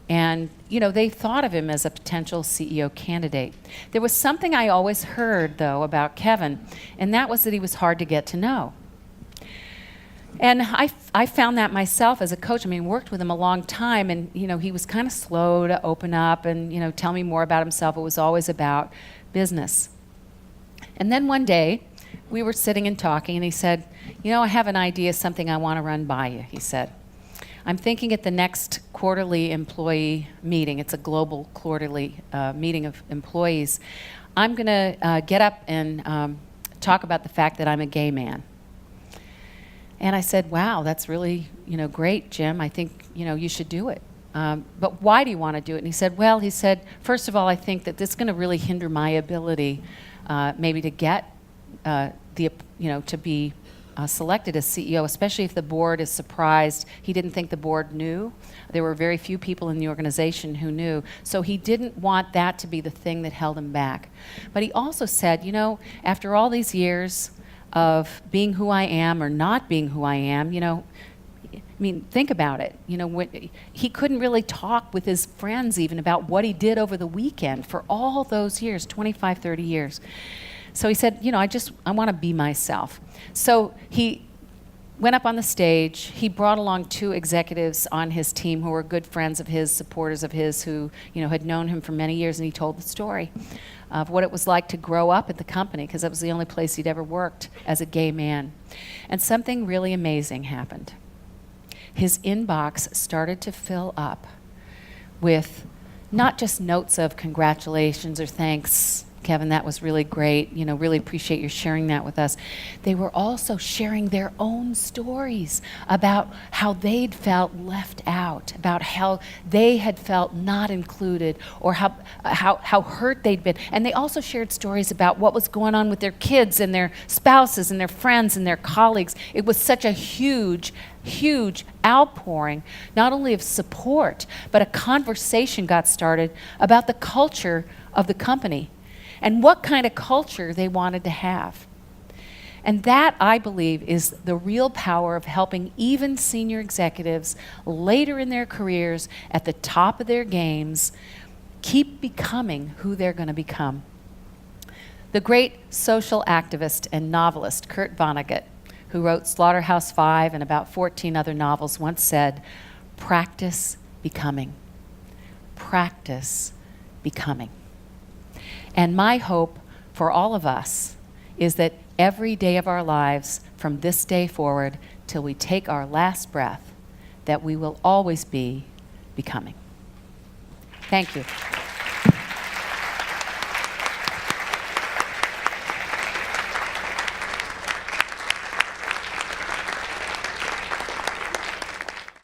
and they thought of him as a potential CEO candidate. There was something I always heard, though, about Kevin, and that was that he was hard to get to know. And I found that myself as a coach. I mean, worked with him a long time, and he was kind of slow to open up and tell me more about himself. It was always about business. And then one day, we were sitting and talking, and he said, I have an idea, something I want to run by you, he said. I'm thinking at the next quarterly employee meeting, it's a global quarterly meeting of employees, I'm going to get up and talk about the fact that I'm a gay man. And I said, wow, that's really, great, Jim. I think, you should do it. But why do you want to do it? And he said, first of all, I think that this is going to really hinder my ability maybe to get to be selected as CEO, especially if the board is surprised. He didn't think the board knew. There were very few people in the organization who knew. So he didn't want that to be the thing that held him back. But he also said, after all these years of being who I am or not being who I am, think about it. He couldn't really talk with his friends even about what he did over the weekend for all those years, 25, 30 years. So he said, I want to be myself. So he went up on the stage. He brought along 2 executives on his team who were good friends of his, supporters of his, who had known him for many years, and he told the story of what it was like to grow up at the company, because that was the only place he'd ever worked as a gay man. And something really amazing happened. His inbox started to fill up with not just notes of congratulations or thanks, Kevin, that was really great. Really appreciate your sharing that with us. They were also sharing their own stories about how they'd felt left out, about how they had felt not included, or how hurt they'd been. And they also shared stories about what was going on with their kids and their spouses and their friends and their colleagues. It was such a huge outpouring, not only of support, but a conversation got started about the culture of the company and what kind of culture they wanted to have. And that, I believe, is the real power of helping even senior executives later in their careers, at the top of their games, keep becoming who they're going to become. The great social activist and novelist Kurt Vonnegut, who wrote Slaughterhouse-Five and about 14 other novels, once said, "Practice becoming. Practice becoming." And my hope for all of us is that every day of our lives, from this day forward till we take our last breath, that we will always be becoming. Thank you.